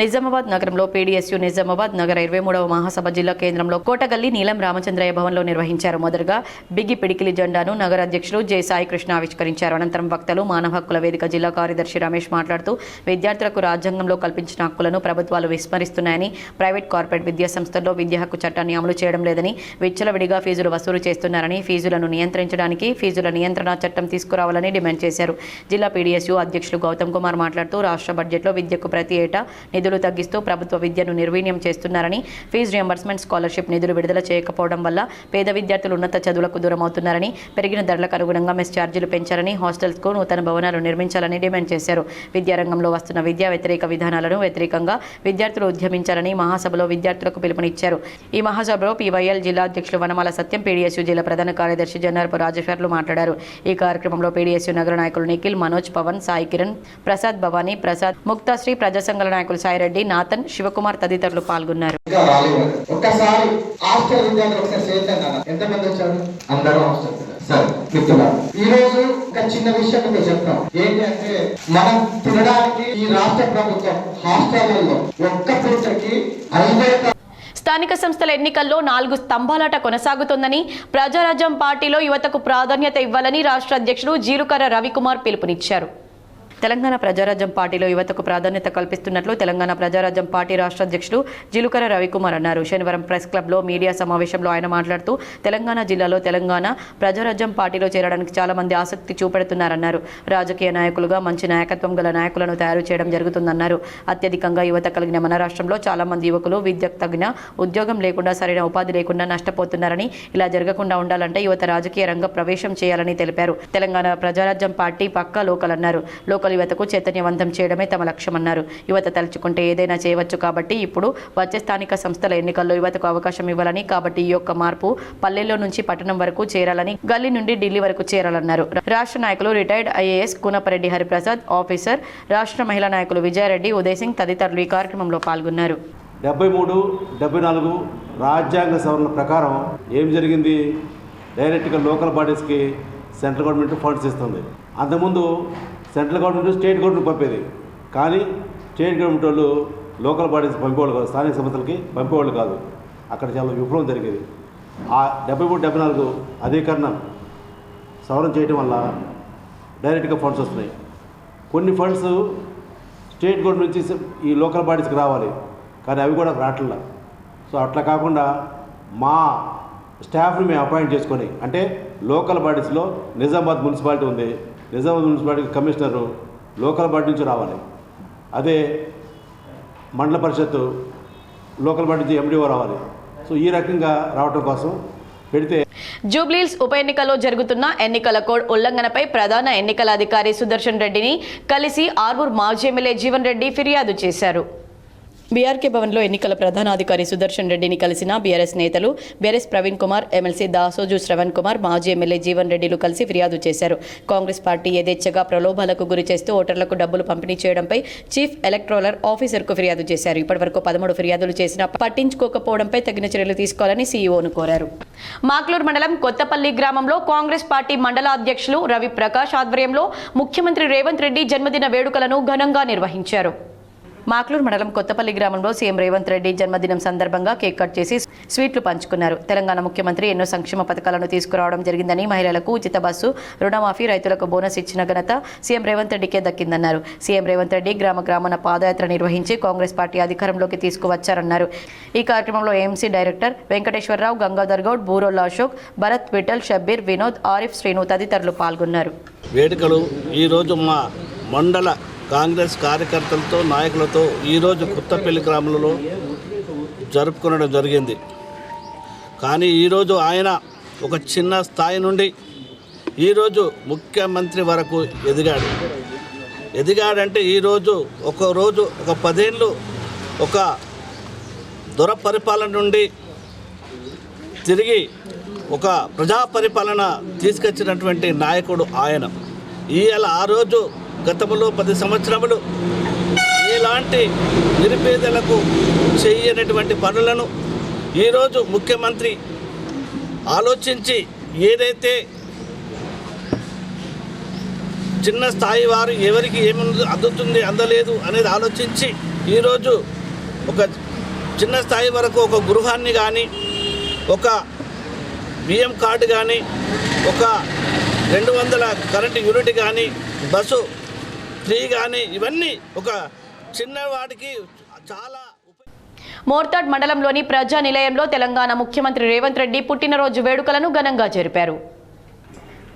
నిజామాబాద్ నగరంలో పీడీఎస్యూ నిజామాబాద్ నగర 23వ మహాసభ జిల్లా కేంద్రంలో కోటగల్లి నీలం రామచంద్రయ్య భవన్లో నిర్వహించారు. మొదటగా బిగ్గి పిడికిలి జెండాను నగర అధ్యక్షులు జె సాయి కృష్ణ ఆవిష్కరించారు. అనంతరం వక్తలు మానవ హక్కుల వేదిక జిల్లా కార్యదర్శి రమేష్ మాట్లాడుతూ విద్యార్థులకు రాజ్యాంగంలో కల్పించిన హక్కులను ప్రభుత్వాలు విస్మరిస్తున్నాయని, ప్రైవేట్ కార్పొరేట్ విద్యా సంస్థల్లో విద్యా హక్కు చట్టాన్ని అమలు చేయడం లేదని, విచ్చలవిడిగా ఫీజులు వసూలు చేస్తున్నారని, ఫీజులను నియంత్రించడానికి ఫీజుల నియంత్రణ చట్టం తీసుకురావాలని డిమాండ్ చేశారు. జిల్లా పీడీఎస్యూ అధ్యక్షులు గౌతమ్ కుమార్ మాట్లాడుతూ రాష్ట్ర బడ్జెట్లో విద్యకు ప్రతి ఏటా నిధులు తగ్గిస్తూ ప్రభుత్వ విద్యను నిర్వీర్యం చేస్తున్నారని, ఫీజు రియంబర్స్మెంట్ స్కాలర్షిప్ నిధులు విడుదల చేయకపోవడం వల్ల పేద విద్యార్థులు ఉన్నత చదువులకు దూరం అవుతున్నారని, పెరిగిన ధరలకు అనుగుణంగా మెస్ ఛార్జీలు పెంచాలని, హాస్టల్స్కు నూతన భవనాలు నిర్మించాలని డిమాండ్ చేశారు. విద్యారంగంలో వస్తున్న విద్యా వ్యతిరేక విధానాలను వ్యతిరేకంగా విద్యార్థులు ఉద్యమించాలని మహాసభలో విద్యార్థులకు పిలుపునిచ్చారు. ఈ మహాసభలో పీవైఎల్ జిల్లా అధ్యక్షులు వనమాల సత్యం, పీడీఎస్యూ జిల్లా ప్రధాన కార్యదర్శి జన్నారపు రాజేశ్వర్లు మాట్లాడారు. ఈ కార్యక్రమంలో పీడీఎస్యూ నగర నాయకులు నిఖిల్, మనోజ్, పవన్, సాయి కిరణ్, ప్రసాద్, భవానీ, ప్రసాద్, ముక్తాశ్రీ, ప్రజాసంఘాల నాయకులు సాయిరెడ్డి, నాథన్, శివకుమార్ తదితరులు పాల్గొన్నారు. ఒక్కసారి హాస్టల్ విద్యార్థులు ఒకసారి చేద్దాం. ఎంతమంది వచ్చారు? అందరూ హాస్టల్. సరే మిత్రులారా, ఈ రోజు ఒక చిన్న విషయం మీకు చెప్తాం. ఏంటంటే మనం తినడానికి ఈ రాష్ట్ర ప్రభుత్వం హాస్టళ్లలో ఒక్క పూటకి 5 స్థానిక సంస్థల ఎన్నికల్లో 4 స్తంభాలాట కొనసాగుతోందని, ప్రజారాజ్యం పార్టీలో యువతకు ప్రాధాన్యత ఇవ్వాలని రాష్ట్ర అధ్యక్షుడు జీలుకర్ర రవికుమార్ పిలుపునిచ్చారు. తెలంగాణ ప్రజారాజ్యం పార్టీలో యువతకు ప్రాధాన్యత కల్పిస్తున్నట్లు తెలంగాణ ప్రజారాజ్యం పార్టీ రాష్ట్ర అధ్యక్షుడు జీలుకర్ర రవికుమార్ అన్నారు. శనివారం ప్రెస్ క్లబ్లో మీడియా సమావేశంలో ఆయన మాట్లాడుతూ తెలంగాణ జిల్లాలో తెలంగాణ ప్రజారాజ్యం పార్టీలో చేరడానికి చాలా మంది ఆసక్తి చూపెడుతున్నారన్నారు. రాజకీయ నాయకులుగా మంచి నాయకత్వం గల నాయకులను తయారు చేయడం జరుగుతుందన్నారు. అత్యధికంగా యువత కలిగిన మన రాష్ట్రంలో చాలా మంది యువకులు విద్యకు తగిన ఉద్యోగం లేకుండా సరైన ఉపాధి లేకుండా నష్టపోతున్నారని, ఇలా జరగకుండా ఉండాలంటే యువత రాజకీయ రంగ ప్రవేశం చేయాలని తెలిపారు. తెలంగాణ ప్రజారాజ్యం పార్టీ పక్కా లోకల్ అన్నారు. లోకల్ యువతకు చైతన్యవంతం చేయడమే తమ లక్ష్యమన్నారు. యువత తలుచుకుంటే ఏదైనా చేయవచ్చు కాబట్టి ఇప్పుడు వచ్చే స్థానిక సంస్థల ఎన్నికల్లో యువతకు అవకాశం ఇవ్వాలని, కాబట్టి ఈ యొక్క మార్పు పల్లెల్లో నుంచి పట్టణం వరకు చేరాలని, గల్లీ నుండి ఢిల్లీ వరకు చేరాలన్నారు. రాష్ట్ర నాయకులు retired IAS Koonapareddy Hariprasad, officer, రాష్ట్ర మహిళా నాయకులు విజయారెడ్డి, ఉదయ్ సింగ్ తదితరులు ఈ కార్యక్రమంలో పాల్గొన్నారు. 73, 74 రాజ్యాంగ సవరణ ప్రకారం ఏం జరిగింది? డైరెక్ట్గా లోకల్ బాడీస్కి సెంట్రల్ గవర్నమెంట్ ఫండ్స్ ఇస్తుంది. అంతకుముందు సెంట్రల్ గవర్నమెంట్ స్టేట్ గవర్నమెంట్ పంపేది, కానీ స్టేట్ గవర్నమెంట్ వాళ్ళు లోకల్ బాడీస్ పంపేవాళ్ళు కాదు, స్థానిక సంస్థలకి పంపేవాళ్ళు కాదు. అక్కడ చాలా విఫలం జరిగేది. ఆ 73, 74 అధికరణం సవరణ చేయడం వల్ల డైరెక్ట్గా ఫండ్స్ వస్తున్నాయి. కొన్ని ఫండ్స్ స్టేట్ గవర్నమెంట్ నుంచి ఈ లోకల్ బాడీస్కి రావాలి, కానీ అవి కూడా రావట్లా. సో అట్లా కాకుండా మా స్టాఫ్ని మేము అపాయింట్ చేసుకొని, అంటే లోకల్ బాడీస్లో నిజామాబాద్ మున్సిపాలిటీ ఉంది, Nizamabad municipality commissioner local body నుంచి రావాలి. అదే మండల పరిషత్తు లోకల్ బాడీ నుంచి ఎండిఓ రావాలి. సో ఈ రకంగా రావడం కోసం పెడితే జూబ్లీహిల్స్ ఉప ఎన్నికల్లో జరుగుతున్న ఎన్నికల కోడ్ ఉల్లంఘనపై ప్రధాన ఎన్నికల అధికారి సుదర్శన్ రెడ్డిని కలిసి ఆర్మూర్ మాజీ ఎమ్మెల్యే జీవన్ రెడ్డి ఫిర్యాదు చేశారు. బీఆర్కే భవన్లో ఎన్నికల ప్రధానాధికారి సుదర్శన్ రెడ్డిని కలిసిన బీఆర్ఎస్ నేతలు బీఆర్ఎస్ ప్రవీణ్ కుమార్, ఎమ్మెల్సీ దాసోజు శ్రవణ్ కుమార్, మాజీ ఎమ్మెల్యే జీవన్ రెడ్డిలు కలిసి ఫిర్యాదు చేశారు. కాంగ్రెస్ పార్టీ యథేచ్ఛగా ప్రలోభాలకు గురి చేస్తూ ఓటర్లకు డబ్బులు పంపిణీ చేయడంపై చీఫ్ ఎలక్టోరల్ ఆఫీసర్కు ఫిర్యాదు చేశారు. ఇప్పటివరకు 13 ఫిర్యాదులు చేసినా పట్టించుకోకపోవడంపై తగిన చర్యలు తీసుకోవాలని సీఈఓను కోరారు. మాక్లూరు మండలం కొత్తపల్లి గ్రామంలో కాంగ్రెస్ పార్టీ మండల అధ్యక్షులు రవి ప్రకాష్ ఆధ్వర్యంలో ముఖ్యమంత్రి రేవంత్ రెడ్డి జన్మదిన వేడుకలను ఘనంగా నిర్వహించారు. మాక్లూరు మండలం కొత్తపల్లి గ్రామంలో సీఎం రేవంత్ రెడ్డి జన్మదినం సందర్భంగా కేక్ కట్ చేసి స్వీట్లు పంచుకున్నారు. తెలంగాణ ముఖ్యమంత్రి ఎన్నో సంక్షేమ పథకాలను తీసుకురావడం జరిగిందని, మహిళలకు ఉచిత బస్సు, రుణమాఫీ, రైతులకు బోనస్ ఇచ్చిన ఘనత సీఎం రేవంత్ రెడ్డికే దక్కిందన్నారు. సీఎం రేవంత్ రెడ్డి గ్రామాన పాదయాత్ర నిర్వహించి కాంగ్రెస్ పార్టీ అధికారంలోకి తీసుకువచ్చారన్నారు. ఈ కార్యక్రమంలో ఏఎంసీ డైరెక్టర్ వెంకటేశ్వరరావు, గంగాధర్ గౌడ్, బూరోల్ అశోక్, భరత్, విఠల్, షబ్బీర్, వినోద్, ఆరిఫ్, శ్రీను తదితరులు పాల్గొన్నారు. వేడుకలు ఈరోజు మా మండల కాంగ్రెస్ కార్యకర్తలతో, నాయకులతో ఈరోజు కొత్తపల్లి గ్రామంలో జరుపుకోవడం జరిగింది. కానీ ఈరోజు ఆయన ఒక చిన్న స్థాయి నుండి ఈరోజు ముఖ్యమంత్రి వరకు ఎదిగాడంటే ఈరోజు ఒక 10 ఏళ్ళు ఒక దొర పరిపాలన నుండి తిరిగి ఒక ప్రజా పరిపాలన తీసుకొచ్చినటువంటి నాయకుడు ఆయన. ఆ రోజు గతంలో 10 సంవత్సరములు ఎలాంటి నిరుపేదలకు చేయనటువంటి పనులను ఈరోజు ముఖ్యమంత్రి ఆలోచించి ఏదైతే చిన్న స్థాయి వారు ఎవరికి ఏమి అందుతుంది అందలేదు అనేది ఆలోచించి ఈరోజు ఒక చిన్న స్థాయి వరకు ఒక గృహాన్ని కానీ, ఒక బియ్యం కార్డు కానీ, ఒక 200 కరెంటు యూనిట్ కానీ, బస్సు ఫ్రీ కానీ, ఇవన్నీ ఒక చిన్నవాడికి చాలా. మోర్తాడ్ మండలంలోని ప్రజా నిలయంలో తెలంగాణ ముఖ్యమంత్రి రేవంత్ రెడ్డి పుట్టినరోజు వేడుకలను ఘనంగా జరిపారు.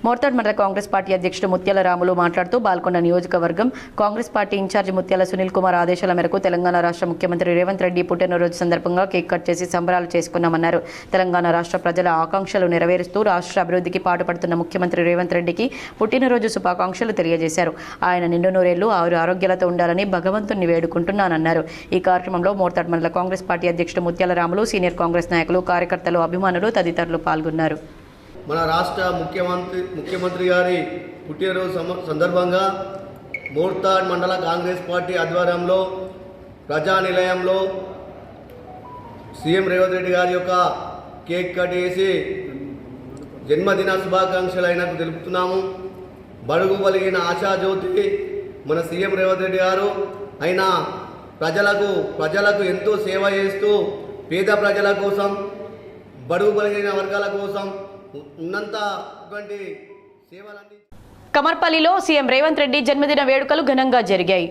మోర్తాడ్ మండల కాంగ్రెస్ పార్టీ అధ్యక్షుడు ముత్యాల రాములు మాట్లాడుతూ బాల్కొండ నియోజకవర్గం కాంగ్రెస్ పార్టీ ఇన్ఛార్జి ముత్యాల సునీల్ కుమార్ ఆదేశాల మేరకు తెలంగాణ రాష్ట్ర ముఖ్యమంత్రి రేవంత్ రెడ్డి పుట్టినరోజు సందర్భంగా కేక్ కట్ చేసి సంబరాలు చేసుకున్నామన్నారు. తెలంగాణ రాష్ట్ర ప్రజల ఆకాంక్షలు నెరవేరుస్తూ రాష్ట్ర అభివృద్ధికి పాటుపడుతున్న ముఖ్యమంత్రి రేవంత్ రెడ్డికి పుట్టినరోజు శుభాకాంక్షలు తెలియజేశారు. ఆయన నిండు నూరేళ్లు ఆరోగ్యాలతో ఉండాలని భగవంతుని వేడుకుంటున్నానన్నారు. ఈ కార్యక్రమంలో మోర్తాడ్ మండల కాంగ్రెస్ పార్టీ అధ్యక్షుడు ముత్యాల రాములు, సీనియర్ కాంగ్రెస్ నాయకులు, కార్యకర్తలు, అభిమానులు తదితరులు పాల్గొన్నారు. మన రాష్ట్ర ముఖ్యమంత్రి గారి పుట్టినరోజు సందర్భంగా మోర్తాడ్ మండల కాంగ్రెస్ పార్టీ ఆధ్వర్యంలో ప్రజానిలయంలో సీఎం రేవంత్ రెడ్డి గారి యొక్క కేక్ కట్ చేసి జన్మదిన శుభాకాంక్షలు ఆయనకు తెలుపుతున్నాము. బడుగు బలిగిన ఆశాజ్యోతి మన సీఎం రేవంత్ రెడ్డి గారు. ఆయన ప్రజలకు ఎంతో సేవ చేస్తూ పేద ప్రజల కోసం, బడుగు బలిగిన వర్గాల కోసం ఉన్నంతటువంటి సేవలన్నీ. కమర్పల్లిలో సీఎం రేవంత్ రెడ్డి జన్మదిన వేడుకలు ఘనంగా జరిగాయి.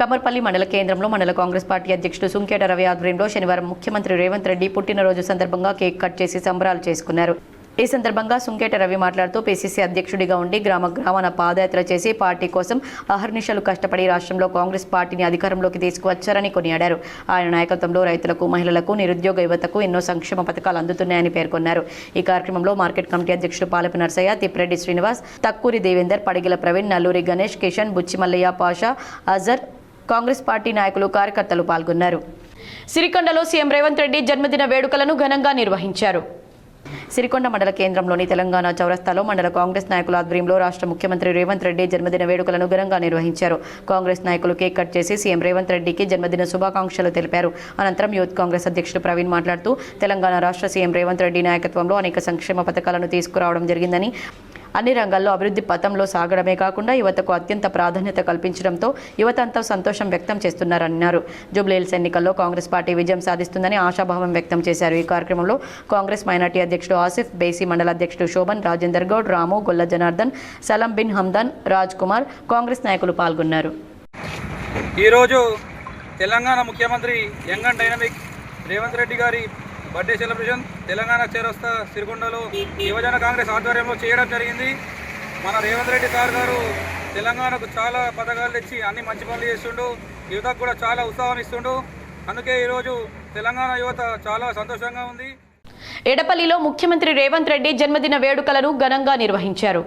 కమర్పల్లి మండల కేంద్రంలో మండల కాంగ్రెస్ పార్టీ అధ్యక్షుడు సుంకేట రవి ఆధ్వర్యంలో శనివారం ముఖ్యమంత్రి రేవంత్ రెడ్డి పుట్టినరోజు సందర్భంగా కేక్ కట్ చేసి సంబరాలు చేసుకున్నారు. ఈ సందర్భంగా సుంకేట రవి మాట్లాడుతూ పీసీసీ అధ్యక్షుడిగా ఉండి గ్రామాన పాదయాత్ర చేసి పార్టీ కోసం అహర్నిశలు కష్టపడి రాష్ట్రంలో కాంగ్రెస్ పార్టీని అధికారంలోకి తీసుకువచ్చారని కొనియాడారు. ఆయన నాయకత్వంలో రైతులకు, మహిళలకు, నిరుద్యోగ యువతకు ఎన్నో సంక్షేమ పథకాలు అందుతున్నాయని పేర్కొన్నారు. ఈ కార్యక్రమంలో మార్కెట్ కమిటీ అధ్యక్షుడు పాలపు నర్సయ్య, తిప్పిరెడ్డి శ్రీనివాస్, తక్కూరి దేవేందర్, పడిగిల ప్రవీణ్, నల్లూరి గణేష్, కిషన్, బుచ్చి మల్లయ్య, పాషా, అజర్, కాంగ్రెస్ పార్టీ నాయకులు, కార్యకర్తలు పాల్గొన్నారు. సిరికొండలో సీఎం రేవంత్ రెడ్డి జన్మదిన వేడుకలను ఘనంగా నిర్వహించారు. సిరికొండ మండల కేంద్రంలోని తెలంగాణ చౌరస్తాలో మండల కాంగ్రెస్ నాయకుల ఆధ్వర్యంలో రాష్ట్ర ముఖ్యమంత్రి రేవంత్ రెడ్డి జన్మదిన వేడుకలను ఘనంగా నిర్వహించారు. కాంగ్రెస్ నాయకులు కేక్ కట్ చేసి సీఎం రేవంత్ రెడ్డికి జన్మదిన శుభాకాంక్షలు తెలిపారు. అనంతరం యూత్ కాంగ్రెస్ అధ్యక్షుడు ప్రవీణ్ మాట్లాడుతూ తెలంగాణ రాష్ట్ర సీఎం రేవంత్ రెడ్డి నాయకత్వంలో అనేక సంక్షేమ పథకాలను తీసుకురావడం జరిగిందని, అన్ని రంగాల్లో అభివృద్ధి పథంలో సాగడమే కాకుండా యువతకు అత్యంత ప్రాధాన్యత కల్పించడంతో యువత అంతా సంతోషం వ్యక్తం చేస్తున్నారన్నారు. జూబ్లీహిల్స్ ఎన్నికల్లో కాంగ్రెస్ పార్టీ విజయం సాధిస్తుందని ఆశాభావం వ్యక్తం చేశారు. ఈ కార్యక్రమంలో కాంగ్రెస్ మైనార్టీ అధ్యక్షుడు ఆసిఫ్, బేసీ మండల అధ్యక్షుడు శోభన్, రాజేందర్ గౌడ్, రాము, గొల్ల జనార్దన్, సలం బిన్ హమ్దాన్, రాజ్ కుమార్, కాంగ్రెస్ నాయకులు పాల్గొన్నారు. ఈరోజు తెలంగాణ ముఖ్యమంత్రి young and dynamic Revanth Reddy గారి బర్త్డే సెలబ్రేషన్ తెలంగాణ చేరొస్తా సిరికొండలో యువజన కాంగ్రెస్ ఆధ్వర్యంలో చేయడం జరిగింది. మన రేవంత్ రెడ్డి సార్ గారు తెలంగాణకు చాలా పథకాలు తెచ్చి అన్ని మంచి పనులు చేస్తుండు, యువతకు కూడా చాలా ఉత్సాహం ఇస్తుండు. అందుకే ఈరోజు తెలంగాణ యువత చాలా సంతోషంగా ఉంది. ఎడపల్లిలో ముఖ్యమంత్రి రేవంత్ రెడ్డి జన్మదిన వేడుకలను ఘనంగా నిర్వహించారు.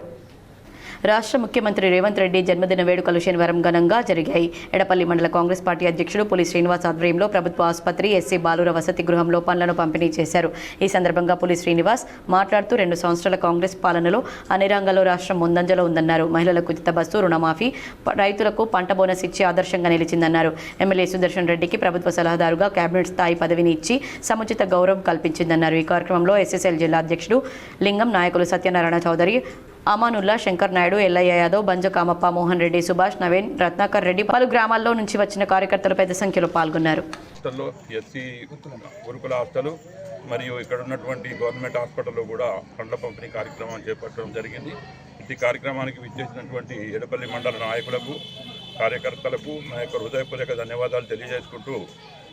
రాష్ట్ర ముఖ్యమంత్రి రేవంత్ రెడ్డి జన్మదిన వేడుకలు శనివారం ఘనంగా జరిగాయి. ఎడపల్లి మండల కాంగ్రెస్ పార్టీ అధ్యక్షుడు పులి శ్రీనివాస్ ఆధ్వర్యంలో ప్రభుత్వ ఆసుపత్రి, ఎస్సీ బాలుర వసతి గృహంలో పనులను పంపిణీ చేశారు. ఈ సందర్భంగా పులి శ్రీనివాస్ మాట్లాడుతూ 2 సంవత్సరాల కాంగ్రెస్ పాలనలో అన్ని రంగాల్లో రాష్ట్రం ముందంజలో ఉందన్నారు. మహిళలకు ఉచిత బస్సు, రుణమాఫీ, రైతులకు పంట బోనస్ ఇచ్చి ఆదర్శంగా నిలిచిందన్నారు. ఎమ్మెల్యే సుదర్శన్ రెడ్డికి ప్రభుత్వ సలహాదారుగా కేబినెట్ స్థాయి పదవిని ఇచ్చి సముచిత గౌరవం కల్పించిందన్నారు. ఈ కార్యక్రమంలో ఎస్ఎస్ఎల్ జిల్లా అధ్యక్షుడు లింగం, నాయకులు సత్యనారాయణ చౌదరి, అమానుల్లా, శంకర్ నాయుడు, ఎల్లయ్య యాదవ్, బంజ కామప్ప, మోహన్ రెడ్డి, సుభాష్, నవీన్, రత్నాకర్ రెడ్డి, పలు గ్రామాల్లో నుంచి వచ్చిన కార్యకర్తలు పెద్ద సంఖ్యలో పాల్గొన్నారు. ఎస్సీ గురుకుల హాస్టల్ మరియు ఇక్కడ ఉన్నటువంటి గవర్నమెంట్ హాస్పిటల్లో కూడా పండ్ల పంపిణీ కార్యక్రమాన్ని చేపట్టడం జరిగింది. ఈ కార్యక్రమానికి విచ్చేసినటువంటి ఎడపల్లి మండల నాయకులకు, కార్యకర్తలకు నా యొక్క హృదయపూర్వక ధన్యవాదాలు తెలియజేసుకుంటూ,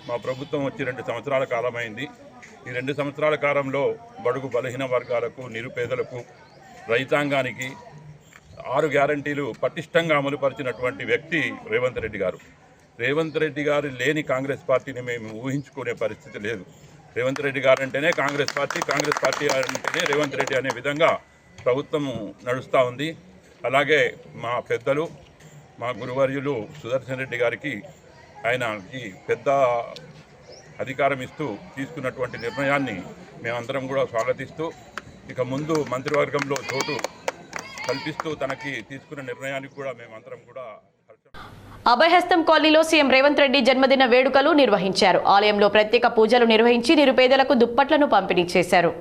మా ప్రభుత్వం వచ్చి 2 సంవత్సరాల కాలమైంది. ఈ 2 సంవత్సరాల కాలంలో బడుగు బలహీన వర్గాలకు, నిరుపేదలకు, రైతాంగానికి 6 గ్యారంటీలు పటిష్టంగా అమలుపరిచినటువంటి వ్యక్తి రేవంత్ రెడ్డి గారు. రేవంత్ రెడ్డి గారు లేని కాంగ్రెస్ పార్టీని మేము ఊహించుకునే పరిస్థితి లేదు. రేవంత్ రెడ్డి గారు అంటేనే కాంగ్రెస్ పార్టీ, కాంగ్రెస్ పార్టీ అంటేనే రేవంత్ రెడ్డి అనే విధంగా ప్రభుత్వం నడుస్తూ ఉంది. అలాగే మా పెద్దలు, మా గురువర్యులు సుదర్శన్ రెడ్డి గారికి ఆయనకి పెద్ద అధికారం ఇస్తూ తీసుకున్నటువంటి నిర్ణయాన్ని మేమందరం కూడా స్వాగతిస్తూ, ఇక ముందు మంత్రివర్గంలో చోటు కల్పిస్తూ తనకి తీసుకున్న నిర్ణయానికి కూడా మేమందరం కూడా. అభయహస్తం కాలనీలో సీఎం రేవంత్ రెడ్డి జన్మదిన వేడుకలు నిర్వహించారు. ఆలయంలో ప్రత్యేక పూజలు నిర్వహించి నిరుపేదలకు దుప్పట్లను పంపిణీ చేశారు.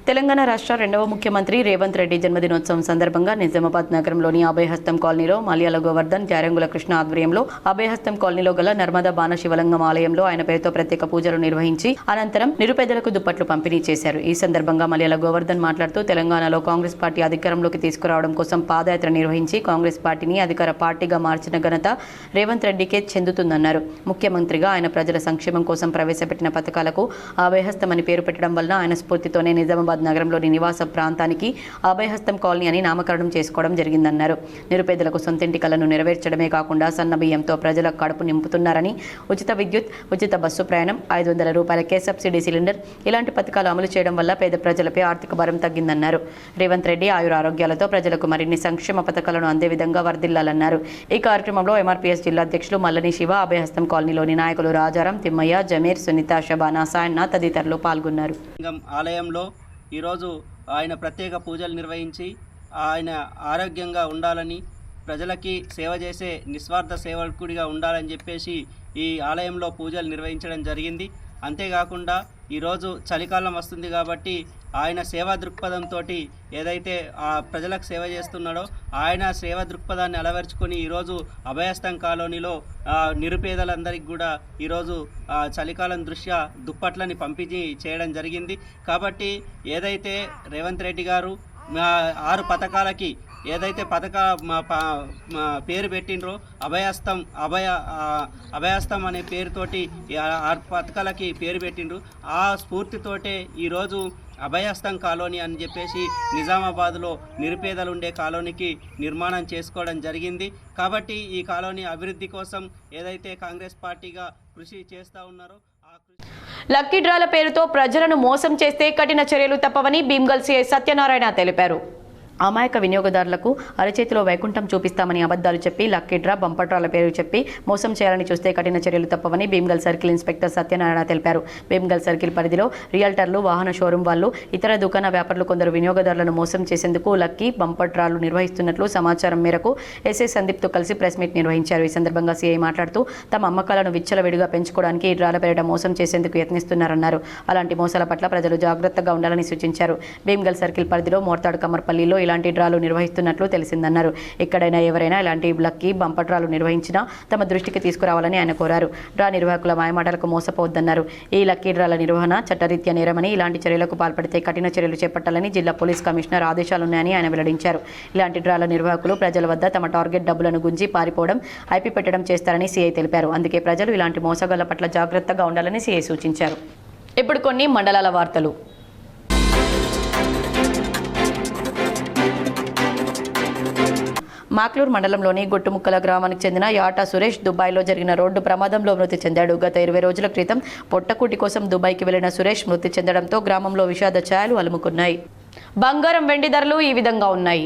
తెలంగాణ రాష్ట్ర రెండవ ముఖ్యమంత్రి రేవంత్ రెడ్డి జన్మదినోత్సవం సందర్భంగా నిజామాబాద్ నగరంలోని అభయహస్తం కాలనీలో మలయాళ గోవర్ధన్ జారంగుల కృష్ణ ఆధ్వర్యంలో అభయహస్తం కాలనీలో గల నర్మదా బాణ శివలింగం ఆలయంలో ఆయన పేరుతో ప్రత్యేక పూజలు నిర్వహించి అనంతరం నిరుపేదలకు దుప్పట్లు పంపిణీ చేశారు. ఈ సందర్భంగా మలయాళ గోవర్ధన్ మాట్లాడుతూ తెలంగాణలో కాంగ్రెస్ పార్టీ అధికారంలోకి తీసుకురావడం కోసం పాదయాత్ర నిర్వహించి కాంగ్రెస్ పార్టీని అధికార పార్టీగా మార్చిన ఘనత రేవంత్ రెడ్డికే చెందుతుందన్నారు. ముఖ్యమంత్రిగా ఆయన ప్రజల సంక్షేమం కోసం ప్రవేశపెట్టిన పథకాలకు అభయహస్తం అని పేరు పెట్టడం వలన ఆయన స్ఫూర్తితోనే నిజామాబాద్ నగరంలోని నివాస ప్రాంతానికి అభయహస్తం కాలనీ అని నామకరణం చేసుకోవడం జరిగిందన్నారు. నిరుపేదలకు సొంతింటి కలను నెరవేర్చడమే కాకుండా సన్న బియ్యంతో ప్రజల కడుపు నింపుతున్నారని, ఉచిత విద్యుత్, ఉచిత బస్సు ప్రయాణం, 500 రూపాయలకే సబ్సిడీ సిలిండర్ ఇలాంటి పథకాలు అమలు చేయడం వల్ల పేద ప్రజలపై ఆర్థిక భారం తగ్గిందన్నారు. రేవంత్ రెడ్డి ఆయురారోగ్యాలతో ప్రజలకు మరిన్ని సంక్షేమ పథకాలను అందే విధంగా వర్ధిల్లాలన్నారు. ఈ కార్యక్రమంలో ఎంఆర్పీఎస్ జిల్లా అధ్యక్షులు మల్లని శివ, అభయహస్తం కాలనీలోని నాయకులు రాజారాం, తిమ్మయ్య, జమీర్, సునీత, షబానా, సాయన్న తదితరులు పాల్గొన్నారు. ఆలయంలో ఈరోజు ఆయన ప్రత్యేక పూజలు నిర్వహించి ఆయన ఆరోగ్యంగా ఉండాలని, ప్రజలకి సేవ చేసే నిస్వార్థ సేవకుడిగా ఉండాలని చెప్పేసి ఈ ఆలయంలో పూజలు నిర్వహించడం జరిగింది. అంతేకాకుండా ఈరోజు చలికాలం వస్తుంది కాబట్టి ఆయన సేవా దృక్పథంతో ఏదైతే ప్రజలకు సేవ చేస్తున్నాడో ఆయన సేవా దృక్పథాన్ని అలవర్చుకొని ఈరోజు అభయహస్తం కాలనీలో నిరుపేదలందరికీ కూడా ఈరోజు చలికాలం దృష్ట్యా దుప్పట్లని పంపిణీ చేయడం జరిగింది. కాబట్టి ఏదైతే రేవంత్ రెడ్డి గారు 6 పథకాలకి ఏదైతే పేరు పెట్టిండ్రో అభయహస్తం అనే పేరుతోటి 6 పథకాలకి పేరు పెట్టిండ్రు. ఆ స్ఫూర్తితోటే ఈరోజు అభయహస్తం కాలనీ అని చెప్పేసి నిజామాబాద్లో నిరుపేదలు ఉండే కాలనీకి నిర్మాణం చేసుకోవడం జరిగింది. కాబట్టి ఈ కాలనీ అభివృద్ధి కోసం ఏదైతే కాంగ్రెస్ పార్టీగా కృషి చేస్తూ ఉన్నారో లక్కీ డ్రాల పేరుతో ప్రజలను మోసం చేస్తే కఠిన చర్యలు తప్పవని భీమ్గల్ సిఐ సత్యనారాయణ తెలిపారు. అమాయక వినియోగదారులకు అరచేతిలో వైకుంఠం చూపిస్తామని అబద్ధాలు చెప్పి లక్కీ డ్రా, బంపర్ డ్రాల పేరు చెప్పి మోసం చేయాలని చూస్తే కఠిన చర్యలు తప్పవని భీమ్గల్ సర్కిల్ ఇన్స్పెక్టర్ సత్యనారాయణ తెలిపారు. భీమ్గల్ సర్కిల్ పరిధిలో రియల్టర్లు, వాహన షోరూం వాళ్ళు, ఇతర దుకాణ వ్యాపారులు కొందరు వినియోగదారులను మోసం చేసేందుకు లక్కీ, బంపర్ డ్రాలు నిర్వహిస్తున్నట్లు సమాచారం మేరకు ఎస్ఐ సందీప్తో కలిసి ప్రెస్ మీట్ నిర్వహించారు. ఈ సందర్భంగా సీఐ మాట్లాడుతూ తమ అమ్మకాలను విచ్చలవిడిగా పెంచుకోవడానికి ఈ డ్రాల పేరిట మోసం చేసేందుకు యత్నిస్తున్నారన్నారు. అలాంటి మోసాల పట్ల ప్రజలు జాగ్రత్తగా ఉండాలని సూచించారు. భీమ్గల్ సర్కిల్ పరిధిలో మోర్తాడు కమ్మర్పల్లిలో ఇలాంటి డ్రాలు నిర్వహిస్తున్నట్లు తెలిసిందన్నారు. ఎక్కడైనా ఎవరైనా ఇలాంటి లక్కీ, బంపర్ డ్రాలు నిర్వహించినా తమ దృష్టికి తీసుకురావాలని ఆయన కోరారు. డ్రా నిర్వాహకుల మాయమాటలకు మోసపోవద్దన్నారు. ఈ లక్కీ డ్రాల నిర్వహణ చట్టరీత్యా నేరమని, ఇలాంటి చర్యలకు పాల్పడితే కఠిన చర్యలు చేపట్టాలని జిల్లా పోలీస్ కమిషనర్ ఆదేశాలున్నాయని ఆయన వెల్లడించారు. ఇలాంటి డ్రాల నిర్వాహకులు ప్రజల వద్ద తమ టార్గెట్ డబ్బులను గుంజి పారిపోవడం, ఐపీ పెట్టడం చేస్తారని సీఐ తెలిపారు. అందుకే ప్రజలు ఇలాంటి మోసగాళ్ల పట్ల జాగ్రత్తగా ఉండాలని సీఐ సూచించారు. ఇప్పుడు కొన్ని మండలాల వార్తలు. మాక్లూరు మండలంలోని గుట్టుముక్కల గ్రామానికి చెందిన యాటా సురేష్ దుబాయ్లో జరిగిన రోడ్డు ప్రమాదంలో మృతి చెందాడు. గత 20 రోజుల క్రితం పొట్టకూటి కోసం దుబాయ్కి వెళ్లిన సురేష్ మృతి చెందడంతో గ్రామంలో విషాద ఛాయలు అలుముకున్నాయి. బంగారం, వెండి ధరలు ఈ విధంగా ఉన్నాయి.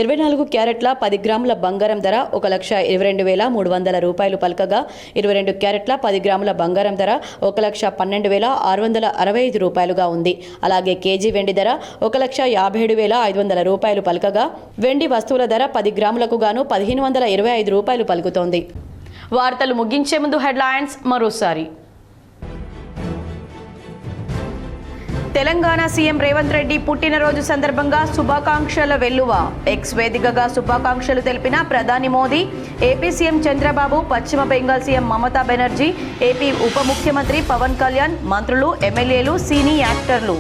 24 క్యారెట్ల 10 గ్రాముల బంగారం ధర 1,22,300 రూపాయలు పలకగా, 22 క్యారెట్ల 10 గ్రాముల బంగారం ధర 1,12,665 రూపాయలుగా ఉంది. అలాగే కేజీ వెండి ధర 1,57,500 రూపాయలు పలకగా, వెండి వస్తువుల ధర 10 గ్రాములకు గాను 1,525 రూపాయలు పలుకుతోంది. వార్తలు ముగించే ముందు హెడ్లైన్స్ మరోసారి. తెలంగాణ సీఎం రేవంత్ రెడ్డి పుట్టినరోజు సందర్భంగా శుభాకాంక్షల వెల్లువ. ఎక్స్ వేదికగా శుభాకాంక్షలు తెలిపిన ప్రధాని మోదీ, ఏపీ సీఎం చంద్రబాబు, పశ్చిమ బెంగాల్ సీఎం మమతా బెనర్జీ, ఏపీ ఉప ముఖ్యమంత్రి పవన్ కళ్యాణ్, మంత్రులు, ఎమ్మెల్యేలు, సినీ యాక్టర్లు.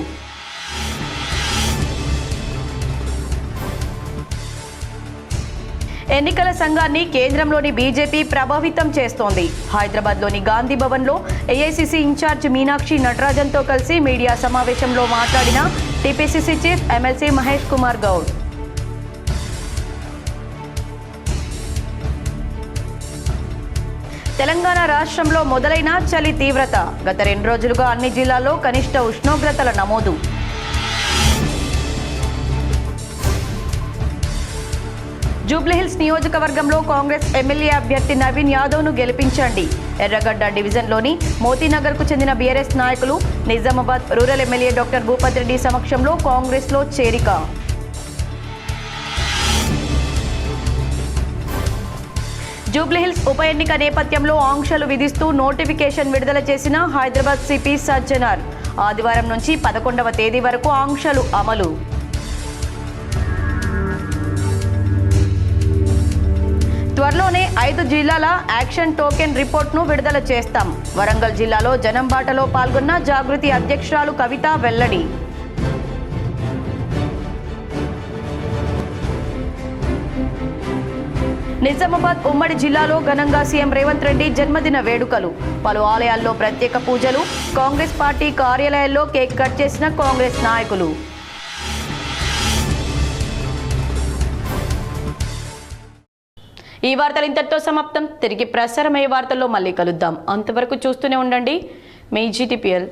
ఎన్నికల సంఘాన్ని కేంద్రంలోని బీజేపీ ప్రభావితం చేస్తోంది. హైదరాబాద్లోని గాంధీ భవన్లో ఏఐసీసీ ఇన్ఛార్జ్ మీనాక్షి నటరాజన్తో కలిసి మీడియా సమావేశంలో మాట్లాడిన TPCC chief MLC Mahesh Kumar Goud. Telangana రాష్ట్రంలో మొదలైన చలి తీవ్రత. గత 2 రోజులుగా అన్ని జిల్లాల్లో కనిష్ట ఉష్ణోగ్రతల నమోదు. జూబ్లీహిల్స్ నియోజకవర్గంలో కాంగ్రెస్ ఎమ్మెల్యే అభ్యర్థి నవీన్ యాదవ్ను గెలిపించండి. ఎర్రగడ్డ డివిజన్లోని మోతీనగర్కు చెందిన బీఆర్ఎస్ నాయకులు Nizamabad rural MLA doctor Bhupath Reddy సమక్షంలో కాంగ్రెస్లో చేరిక. జూబ్లీహిల్స్ ఉప ఎన్నిక నేపథ్యంలో ఆంక్షలు విధిస్తూ నోటిఫికేషన్ విడుదల చేసిన హైదరాబాద్ సిపి సజ్జనార్. ఆదివారం నుంచి 11వ తేదీ వరకు ఆంక్షలు అమలు. త్వరలోనే 5 జిల్లాల యాక్షన్ టోకెన్ రిపోర్ట్ను విడుదల చేస్తాం. వరంగల్ జిల్లాలో జనంబాటలో పాల్గొన్న జాగృతి అధ్యక్షురాలు కవిత వెల్లడి. నిజామాబాద్ ఉమ్మడి జిల్లాలో ఘనంగా సీఎం రేవంత్ రెడ్డి జన్మదిన వేడుకలు. పలు ఆలయాల్లో ప్రత్యేక పూజలు. కాంగ్రెస్ పార్టీ కార్యాలయాల్లో కేక్ కట్ చేసిన కాంగ్రెస్ నాయకులు. ఈ వార్తలు ఇంతటితో సమాప్తం. తిరిగి ప్రసారమయ్యే వార్తల్లో మళ్ళీ కలుద్దాం. అంతవరకు చూస్తూనే ఉండండి మీ GTPL.